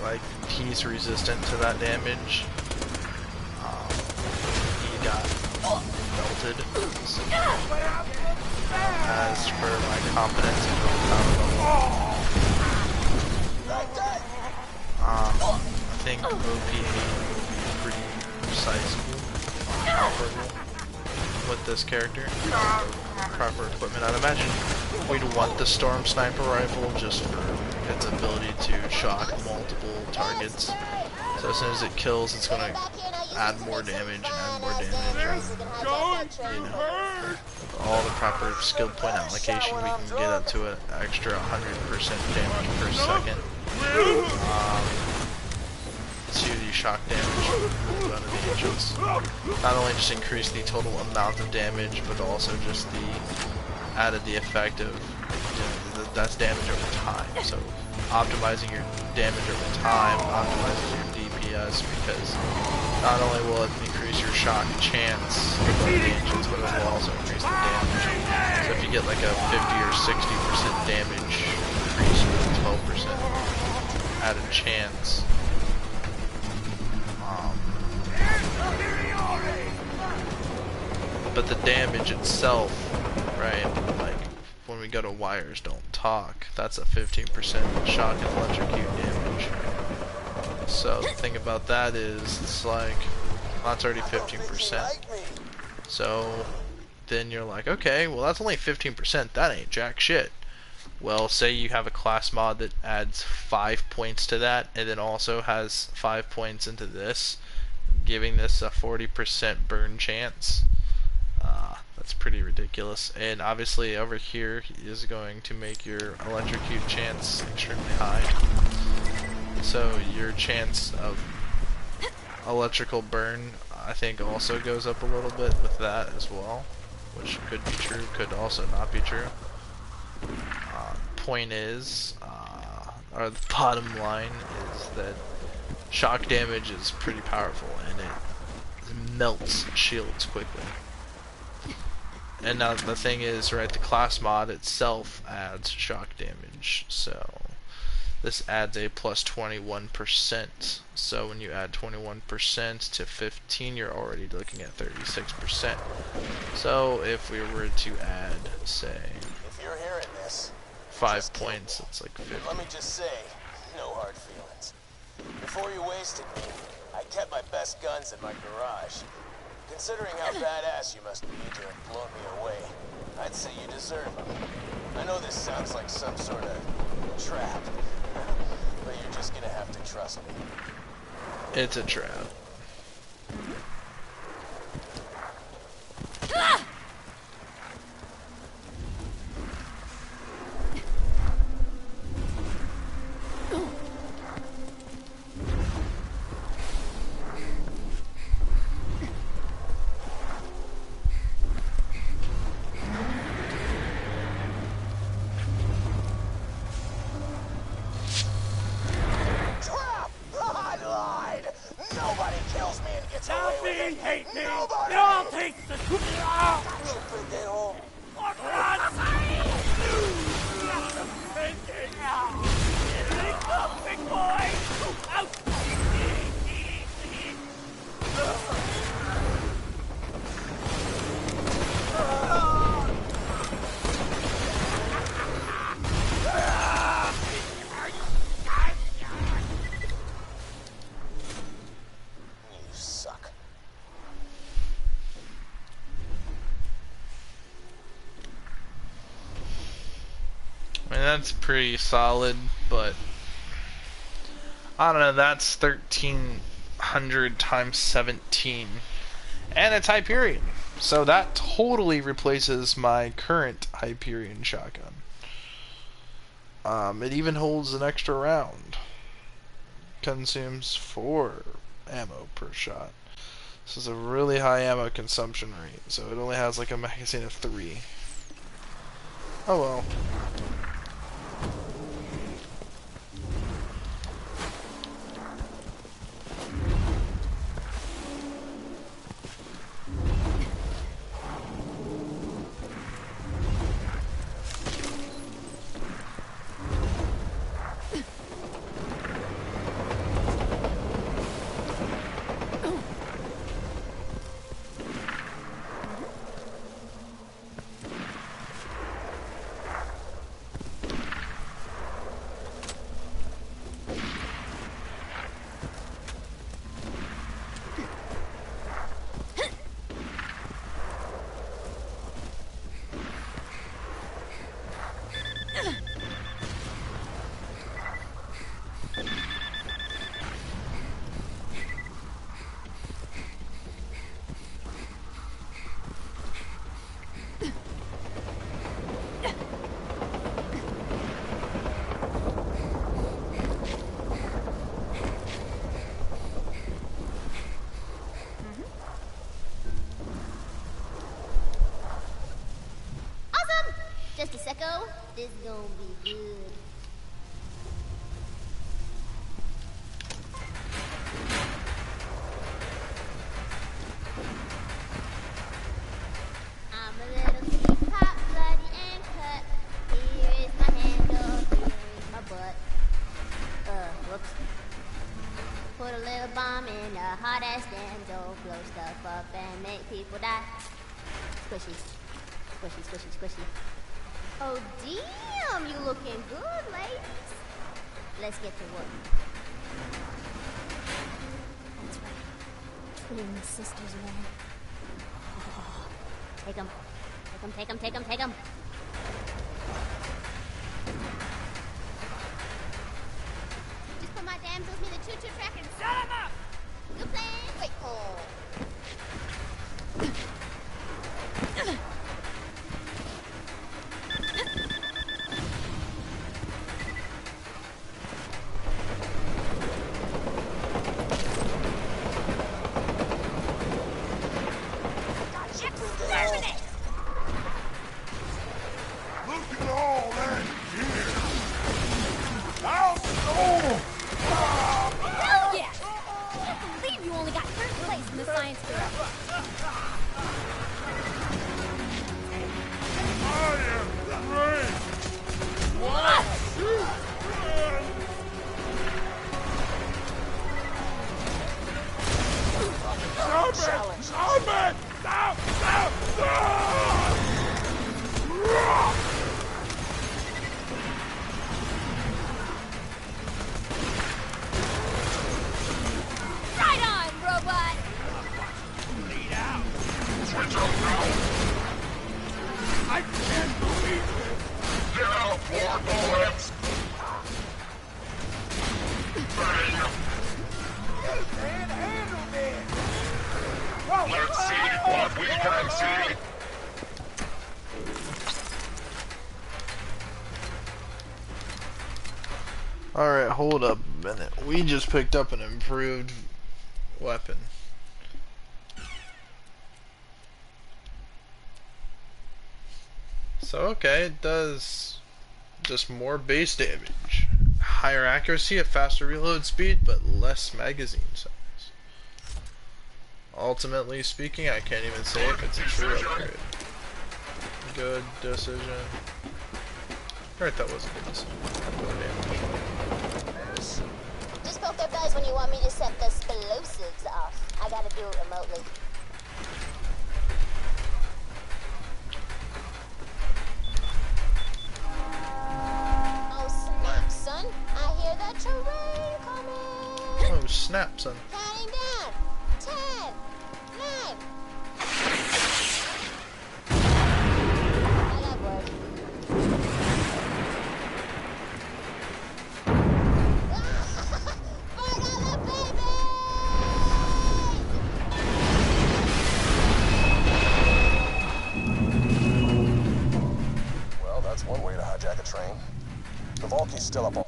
like he's resistant to that damage. He got melted. So, as for my competence and willpower, I think OP pretty precise, comparable with this character. Proper equipment. I'd imagine we'd want the Storm Sniper Rifle just for its ability to shock multiple targets. So as soon as it kills, it's going to add more damage and add more damage. And, you know, with all the proper skill point allocation, we can get up to an extra 100% damage per second. To shock damage out of the engines. Not only just increase the total amount of damage, but also just the added the effect of, you know, that's damage over time. So optimizing your damage over time, optimizing your DPS, because not only will it increase your shock chance of the engines, but it will also increase the damage. So if you get like a 50 or 60% damage increase with 12% added chance, but the damage itself, right, like when we go to Wires Don't Talk, that's a 15% shock and electrocute damage. So the thing about that is, it's like, that's already 15%. So then you're like, okay, well that's only 15%, that ain't jack shit. Well, say you have a class mod that adds 5 points to that, and then also has 5 points into this, giving this a 40% burn chance. That's pretty ridiculous. And obviously over here is going to make your electrocute chance extremely high. So your chance of electrical burn, I think, also goes up a little bit with that as well, which could be true, could also not be true. Point is, or the bottom line is that shock damage is pretty powerful, and it melts shields quickly. And now the thing is, right, the class mod itself adds shock damage, so this adds a plus 21%. So when you add 21% to 15, you're already looking at 36%. So if we were to add, say, if you're hearing this, 5 points, it's like 50. Let me just say, no hard feelings. Before you wasted me, I kept my best guns in my garage. Considering how badass you must be to have blown me away, I'd say you deserve them. I know this sounds like some sort of trap, but you're just gonna have to trust me. It's a trap. That's pretty solid, but I don't know, that's 1300 times 17, and it's Hyperion, so that totally replaces my current Hyperion shotgun. It even holds an extra round, consumes 4 ammo per shot. This is a really high ammo consumption rate, so it only has like a magazine of 3. Oh well. go. This gonna be good. I'm a little sweet pop, bloody and cut. Here is my handle, here is my butt. Whoops. Put a little bomb in a hot ass damsel, blow stuff up and make people die. Squishy. Squishy, squishy, squishy. Oh damn, you looking good, ladies. Let's get to work. That's right. Twin sisters, man. Oh, take 'em. Take 'em, take 'em, take 'em, take 'em. Just put my damsels near the choo-choo track and set 'em up! Good plan! Wait, Look at all that gear! How so? Hell yeah! I can't believe you only got third place in the science fair. I am great! What? Stop it! Stop it! Stop! Stop! Stop! Right on, robot! Lead out! Switch up now! I can't believe this! Get out, Borderlands! Handle this! Let's see what we can see! Alright, hold up a minute. We just picked up an improved weapon. So, okay, it does just more base damage. Higher accuracy, a faster reload speed, but less magazine size. Ultimately speaking, I can't even say if it's a true upgrade. Good decision. Right, that was a good decision. Good damage. just poke their bellies when you want me to set the explosives off. I gotta do it remotely. Oh snap, son. I hear the terrain coming. Oh snap, son. Counting down. 10, 9. I got word. Borderlands, baby! Well, that's one way to hijack a train. The Valkyrie's still up on...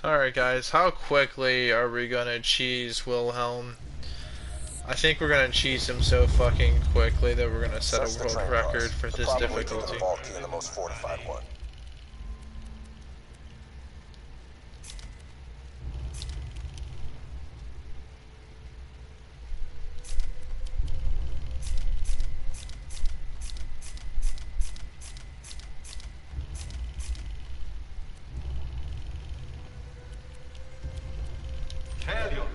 Alright guys, how quickly are we gonna cheese Wilhelm? I think we're gonna cheese him so fucking quickly that we're gonna set a world record for this difficulty. The Valkyrie and the most fortified one. Talion.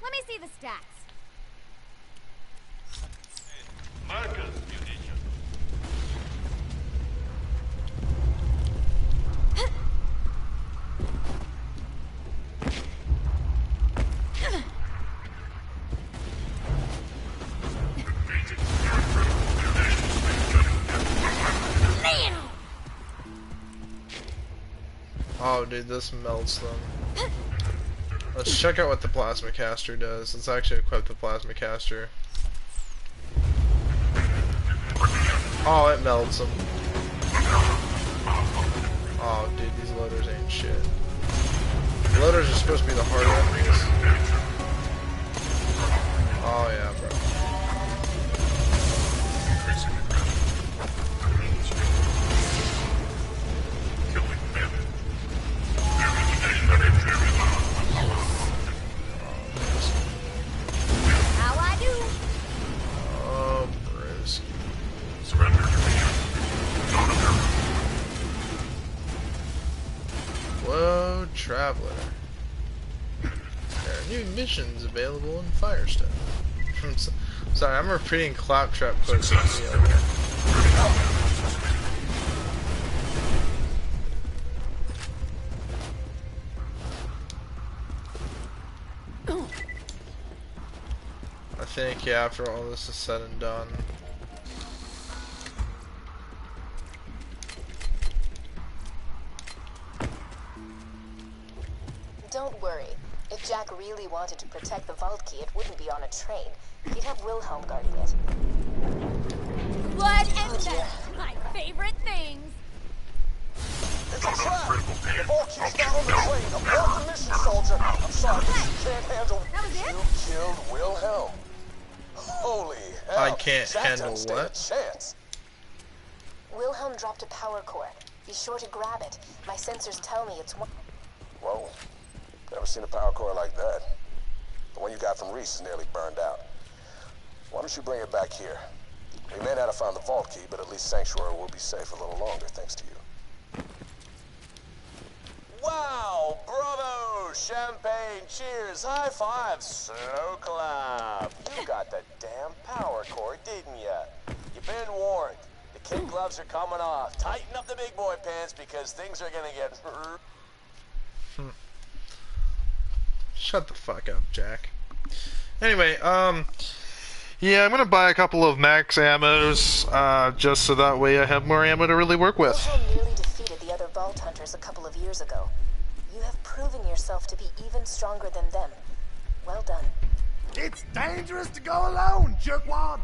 Let me see the stats. Marcus, musician. Oh dude, this melts them. Let's check out what the plasma caster does. Let's actually equip the plasma caster. Oh, it melts them. Oh, dude, these loaders ain't shit. Loaders are supposed to be the hard enemies. Oh yeah, bro. How I do? Oh, brisk. Surrender. Whoa, traveler. There are new missions available in Firestone. Sorry, I'm repeating Claptrap quotes. I think, yeah, after all this is said and done. Don't worry. If Jack really wanted to protect the vault key, it wouldn't be on a train. He'd have Wilhelm guarding it. Blood and mess, my favorite things. It's a trap! The vault key's not on the train. Abort the mission, soldier. I'm sorry, but you can't handle... That was it? You killed Wilhelm. Holy hell. I can't Jack handle doesn't stand what? a chance. Wilhelm dropped a power core. Be sure to grab it. My sensors tell me it's one. Whoa. Never seen a power core like that. The one you got from Reese is nearly burned out. Why don't you bring it back here? We may not have found the vault key, but at least Sanctuary will be safe a little longer thanks to you. Wow! Bravo! Champagne, cheers, high five, slow clap. You got the damn power core, didn't ya? You've been warned. The kid gloves are coming off. Tighten up the big boy pants because things are gonna get... Shut the fuck up, Jack. Anyway, yeah, I'm gonna buy a couple of max ammos, just so that way I have more ammo to really work with. Wilhelm nearly defeated the other vault hunters a couple of years ago. You have proven yourself to be even stronger than them. Well done. It's dangerous to go alone, jerkwad.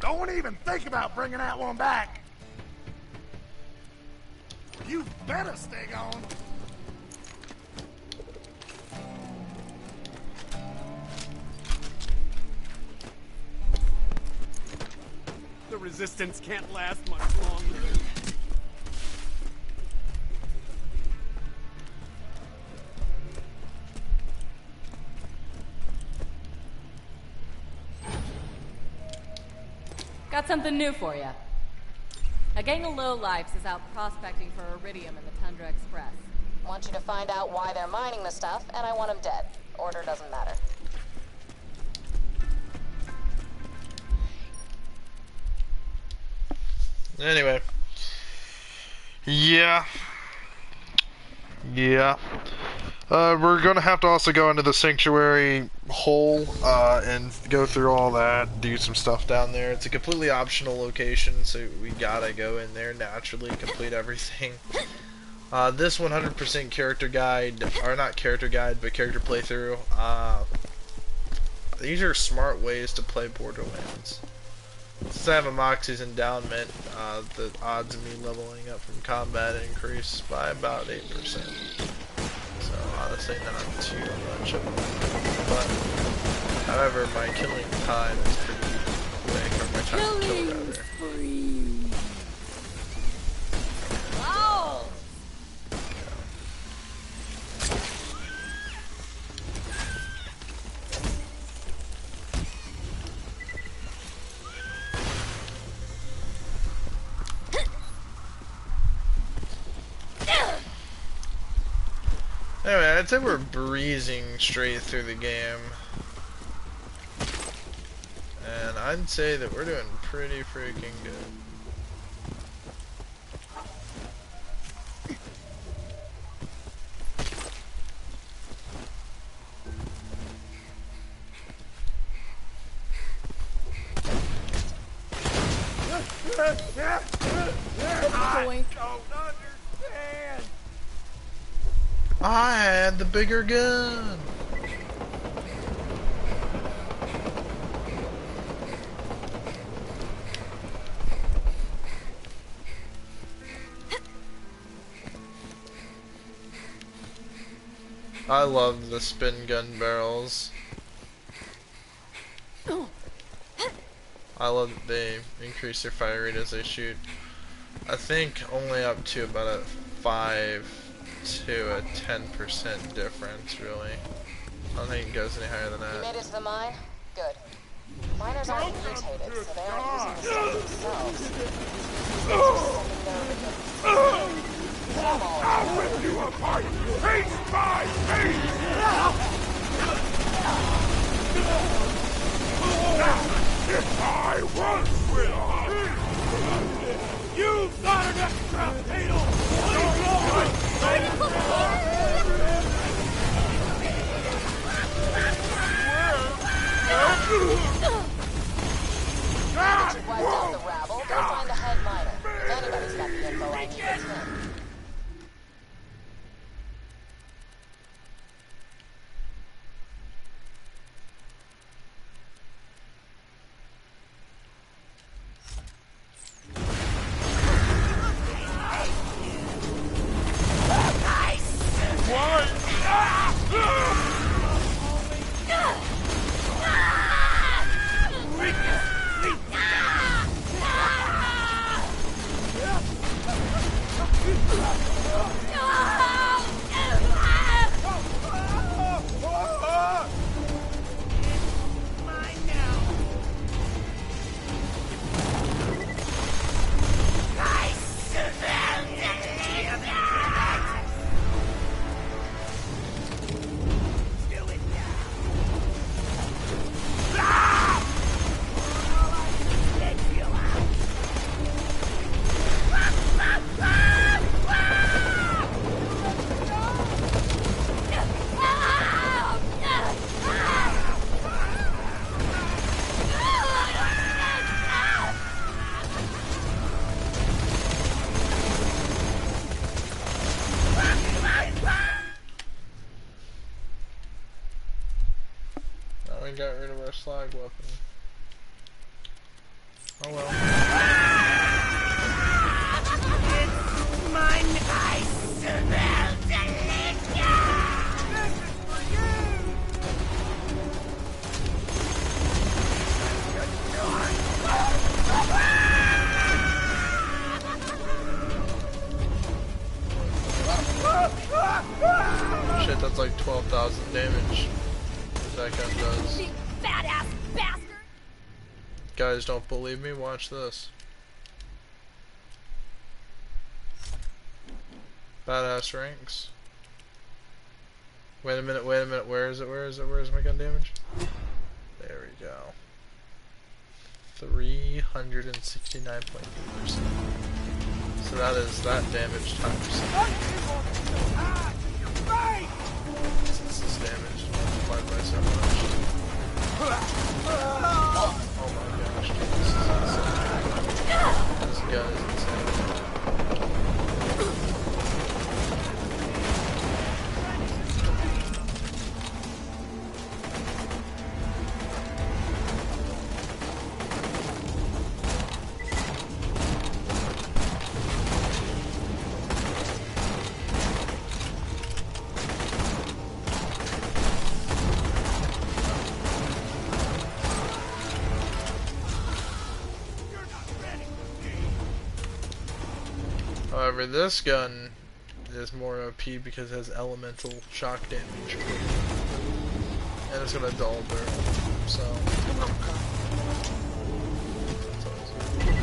Don't even think about bringing that one back. You better stay gone. The resistance can't last much longer. Got something new for you. A gang of lowlifes is out prospecting for iridium in the Tundra Express. Want you to find out why they're mining the stuff, and I want them dead. Order doesn't matter. Anyway. Yeah. We're gonna have to also go into the sanctuary hole, and go through all that, do some stuff down there. It's a completely optional location, so we gotta go in there naturally, complete everything. This 100% character guide, or not character guide, but character playthrough, these are smart ways to play Borderlands. Since I have a Moxie's endowment, the odds of me leveling up from combat increase by about 8%. So honestly not too much of a but however my killing time is pretty quick, or my time to kill rather. Oh! Anyway, I'd say we're breezing straight through the game. And I'd say that we're doing pretty freaking good. I don't understand. I had the bigger gun. I love the spin gun barrels. I love that they increase their fire rate as they shoot. I think only up to about a 5 to a 10% difference, really. I don't think it goes any higher than You that. made it to the mine? Good. Miners aren't mutated, so they aren't using the stuff themselves. They're sending their original. I'll rip you apart! Piece by piece! If I was with you got an extra fatal! Once you've wiped out the rabble, go find the head miner. If anybody's got the info I need, it's him. Got rid of our slag weapon. Oh well. It's mine. I smell delicious. This is for you. Shit, that's like 12,000 damage. That gun does. Badass bastard! Guys, don't believe me? Watch this. Badass ranks. Wait a minute, wait a minute. Where is it? Where is it? Where is my gun damage? There we go. 369.8%. So that is that damage times. Since this damage multiplied by so much. Oh my gosh, dude, this is insane. This gun is insane. However, this gun is more OP because it has elemental shock damage. And it's got a dull barrel, so... That's always good.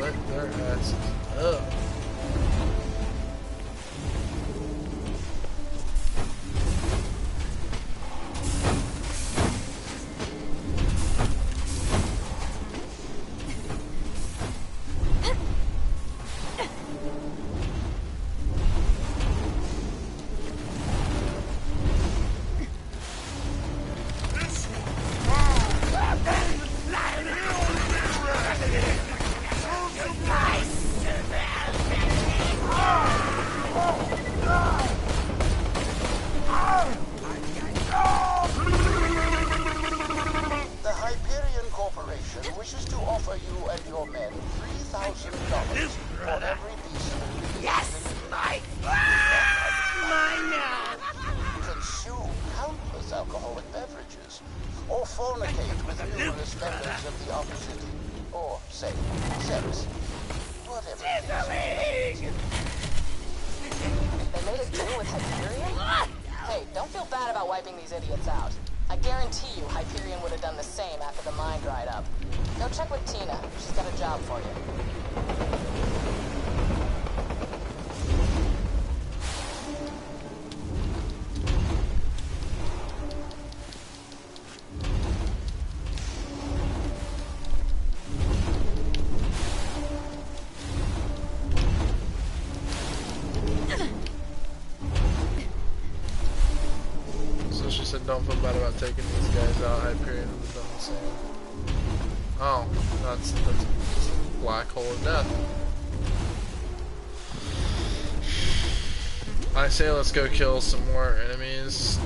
Let their asses up. Nice! lovers, or fornicate with numerous members of the opposite, or, say, sex. Whatever it is. They made a deal with Hyperion? Hey, don't feel bad about wiping these idiots out. I guarantee you Hyperion would have done the same after the mine dried up. Go check with Tina. She's got a job for you. So she said don't feel bad about taking these guys out. Hyperion would have done the same. Oh, that's a black hole of death. I say let's go kill some more enemies.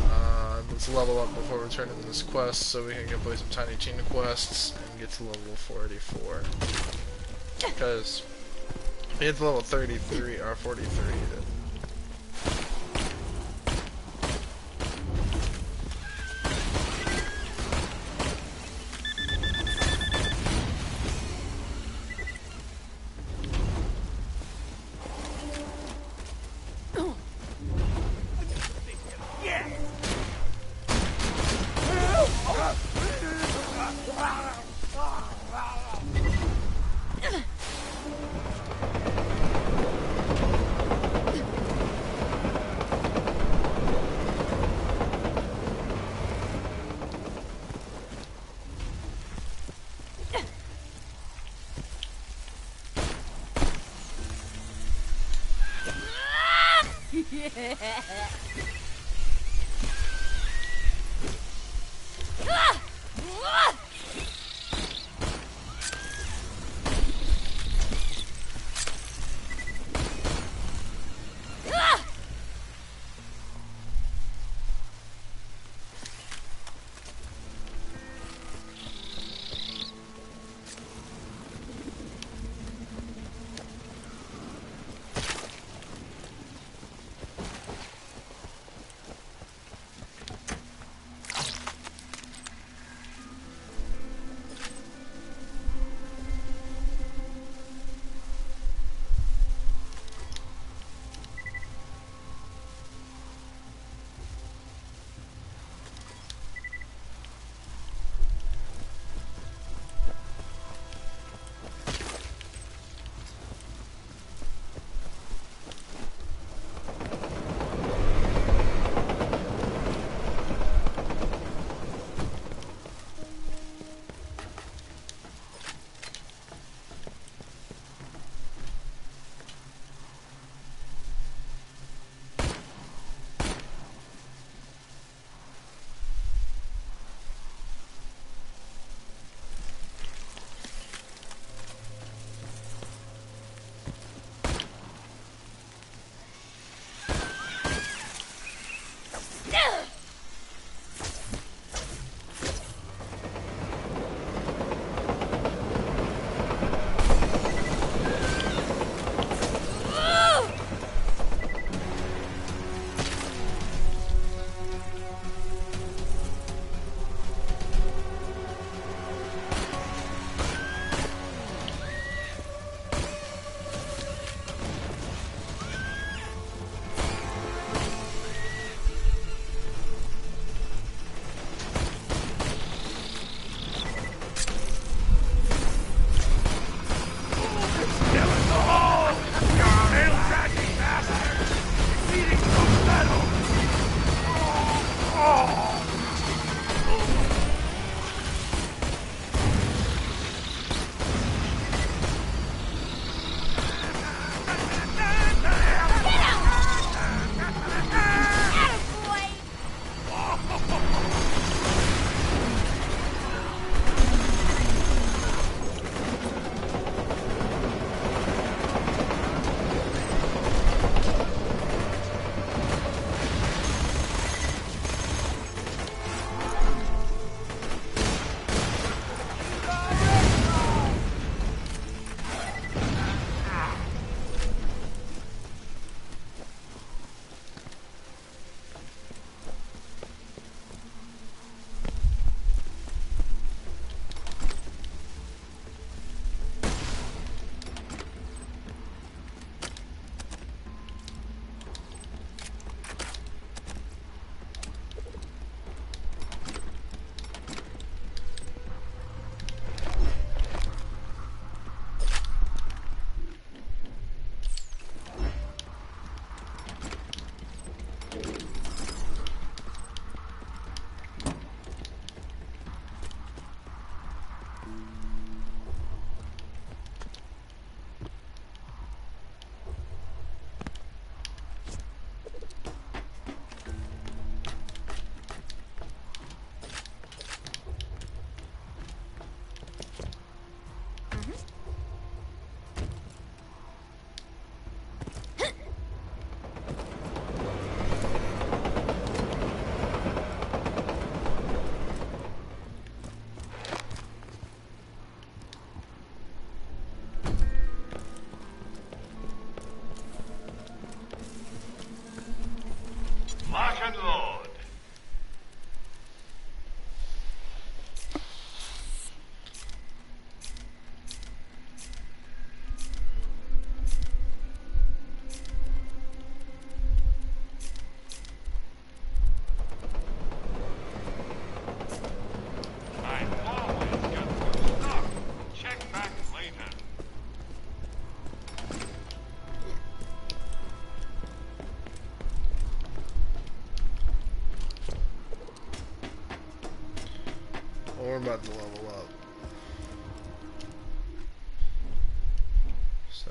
Let's level up before returning to this quest so we can go play some Tiny Tina quests and get to level 484. Because we get to level 33 or 43. Well, we're about to level up. So.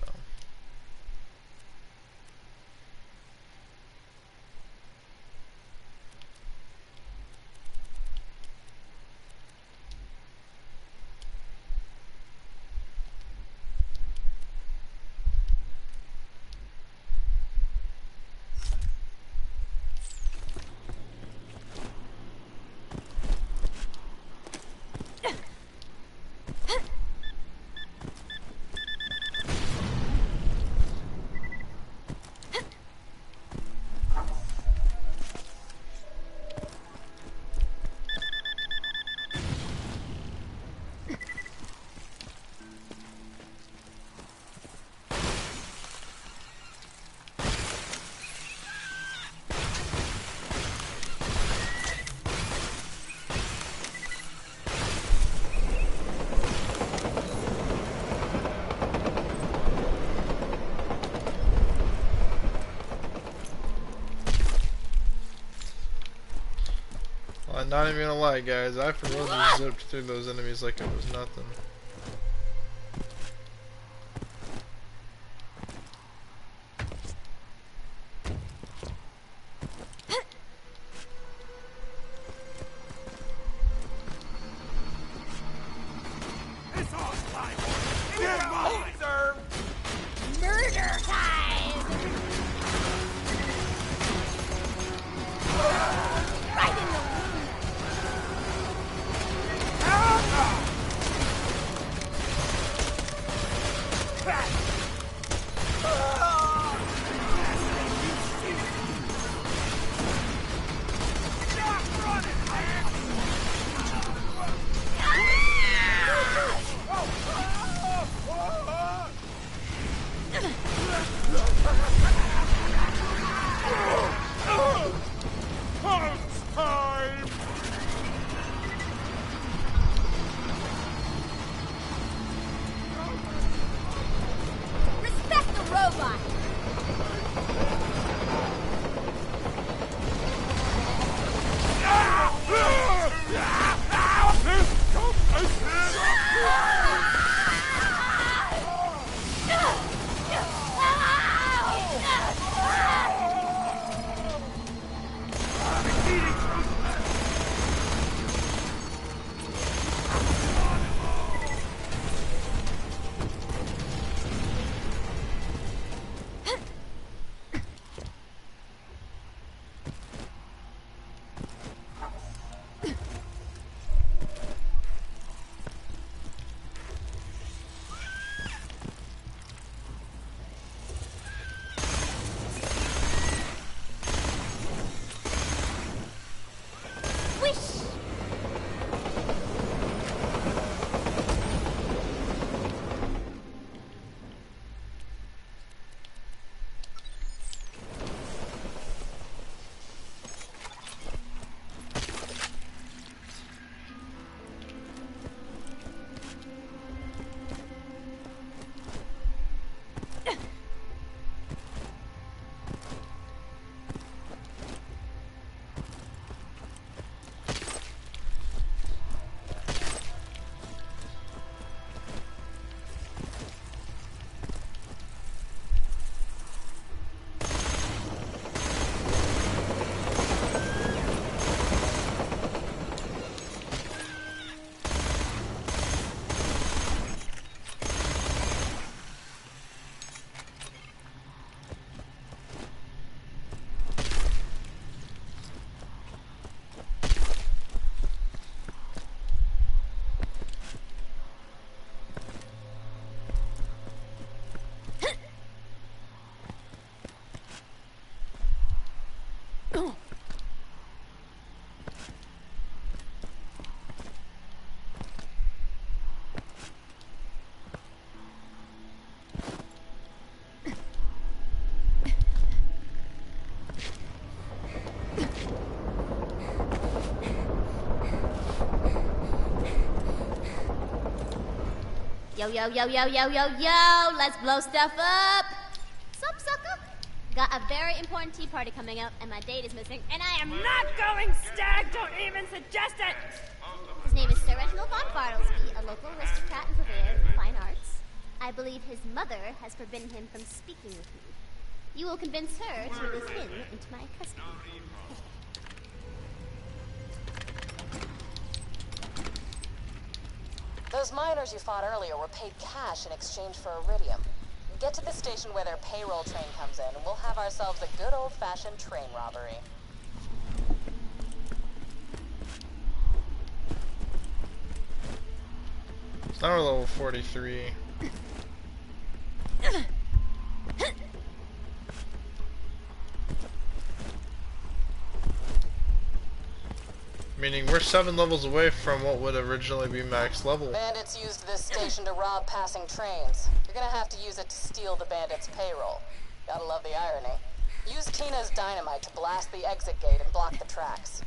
I'm not even gonna lie, guys. I for real just zipped through those enemies like it was nothing. Murder time! Right in the respect the robot! Yo, yo, yo, yo, yo, yo, yo, let's blow stuff up. Sup, sucker? Got a very important tea party coming up, and my date is missing, and I am not going stag. Don't even suggest it. His name is Sir I believe his mother has forbidden him from speaking with me. You will convince her to release him into my custody. Those miners you fought earlier were paid cash in exchange for iridium. Get to the station where their payroll train comes in, and we'll have ourselves a good old-fashioned train robbery. So now we're level 43. Meaning we're 7 levels away from what would originally be max level. Bandits used this station to rob passing trains. You're gonna have to use it to steal the bandits' payroll. Gotta love the irony. Use Tina's dynamite to blast the exit gate and block the tracks.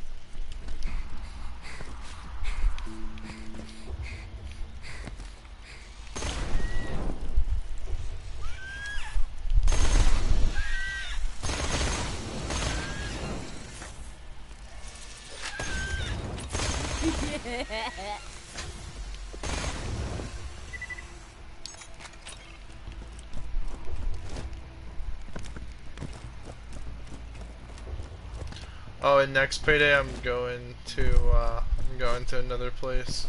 Oh, and next payday I'm going to another place,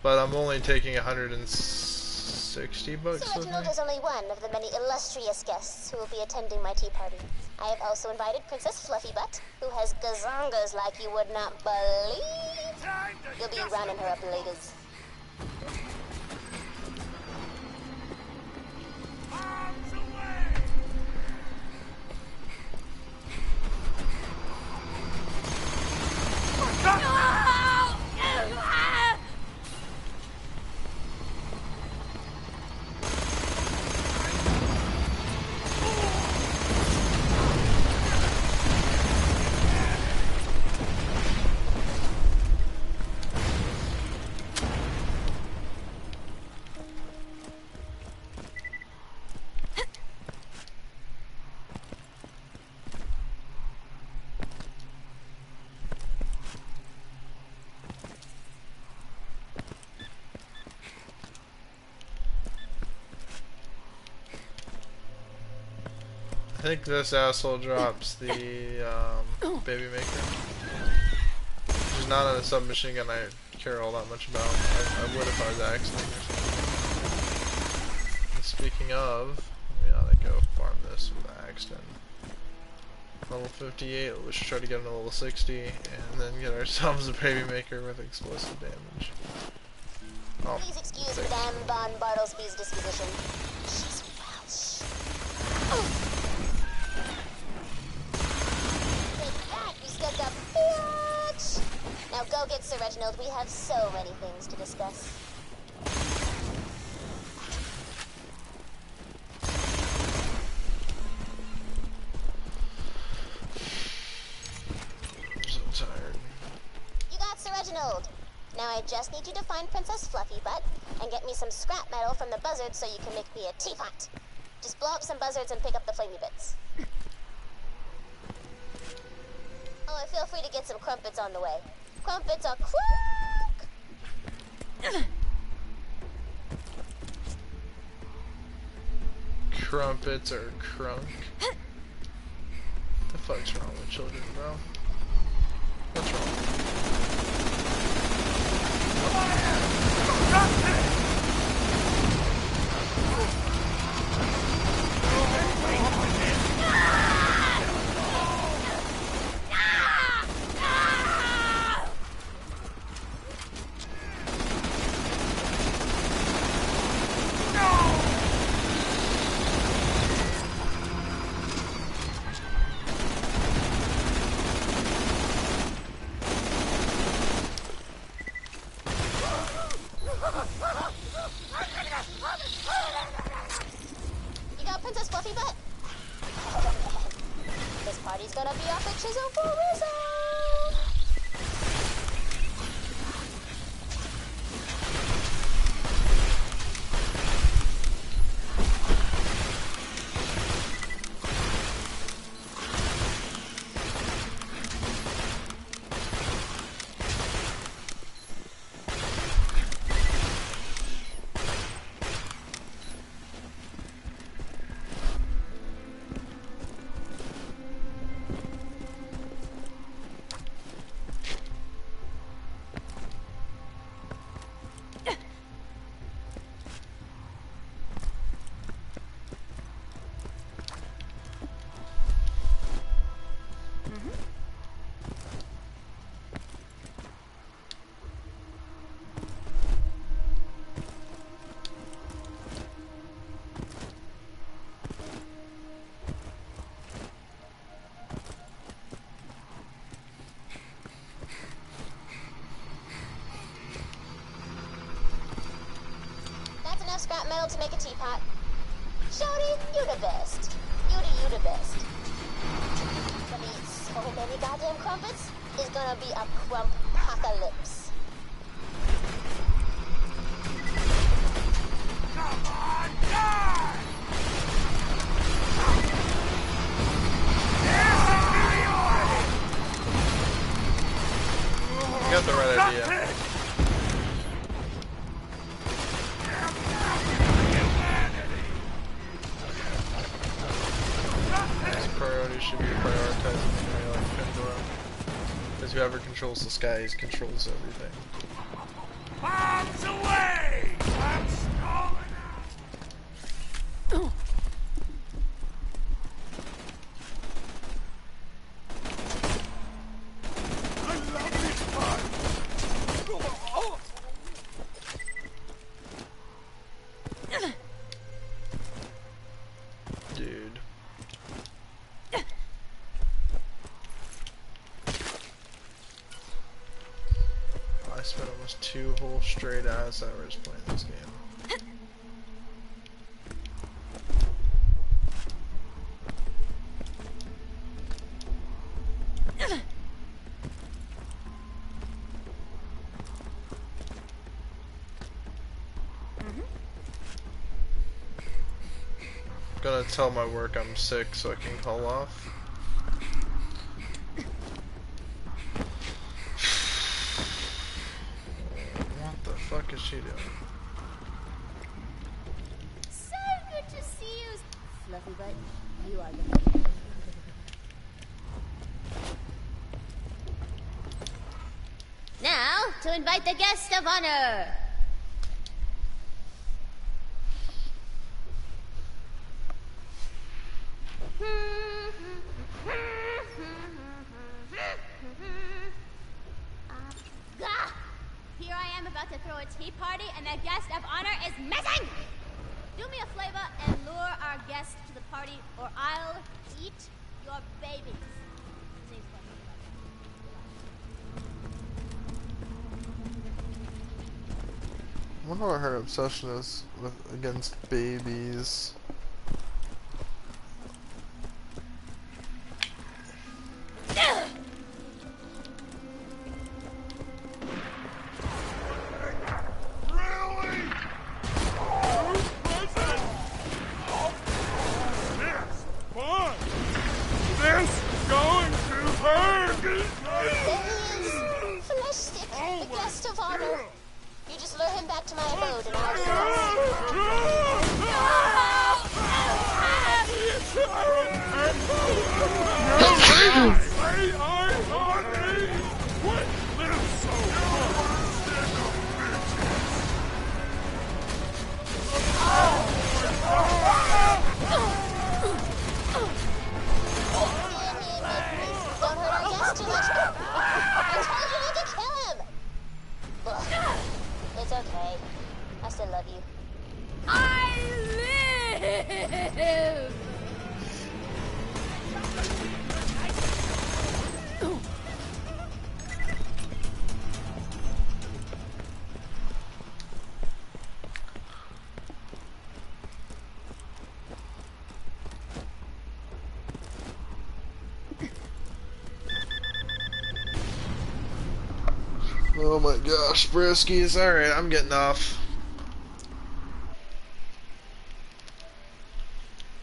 but I'm only taking 160 bucks Sir with me. Reginald is only one of the many illustrious guests who will be attending my tea party. I have also invited Princess Fluffybutt, who has gazongas like you would not believe. You'll be rounding her up later. I think this asshole drops the baby maker. There's not a submachine gun I care all that much about. I would if I was accident or something. And speaking of, we ought to go farm this with accident. Level 58, let's try to get him to level 60, and then get ourselves a baby maker with explosive damage. Oh, Please excuse Madame Von Bartlesby's disposition. She's Welsh. Take that, you stuck-up bitch! Now go get Sir Reginald. We have so many things to discuss. I'm so tired. You got Sir Reginald. Now I just need you to find Princess Fluffybutt and get me some scrap metal from the buzzards so you can make me a teapot. Just blow up some buzzards and pick up the flamey bits. Oh, and feel free to get some crumpets on the way. Crumpets are crunk! Crumpets are crunk. The fuck's wrong with children, bro? What's wrong? to make a teapot. Shorty, you the best. You the best. Gonna eat so many goddamn crumpets, it's gonna be a crump-apocalypse. Come on, die! You got the right idea. This priority should be prioritizing the area like Pandora. Because whoever controls the skies controls everything. Bombs away! I'm stalling out! I love this part! Dude. I spent almost 2 whole straight ass hours playing this game. Gonna tell my work I'm sick so I can call off. What the fuck is she doing? So good to see you, Fluffy Butt. You are the best. Now, to invite the guest of honor. Here I am about to throw a tea party and the guest of honor is missing! Do me a favor and lure our guest to the party or I'll eat your babies. I wonder what her obsession is with against babies. Oh my gosh, Briskies. Alright, I'm getting off.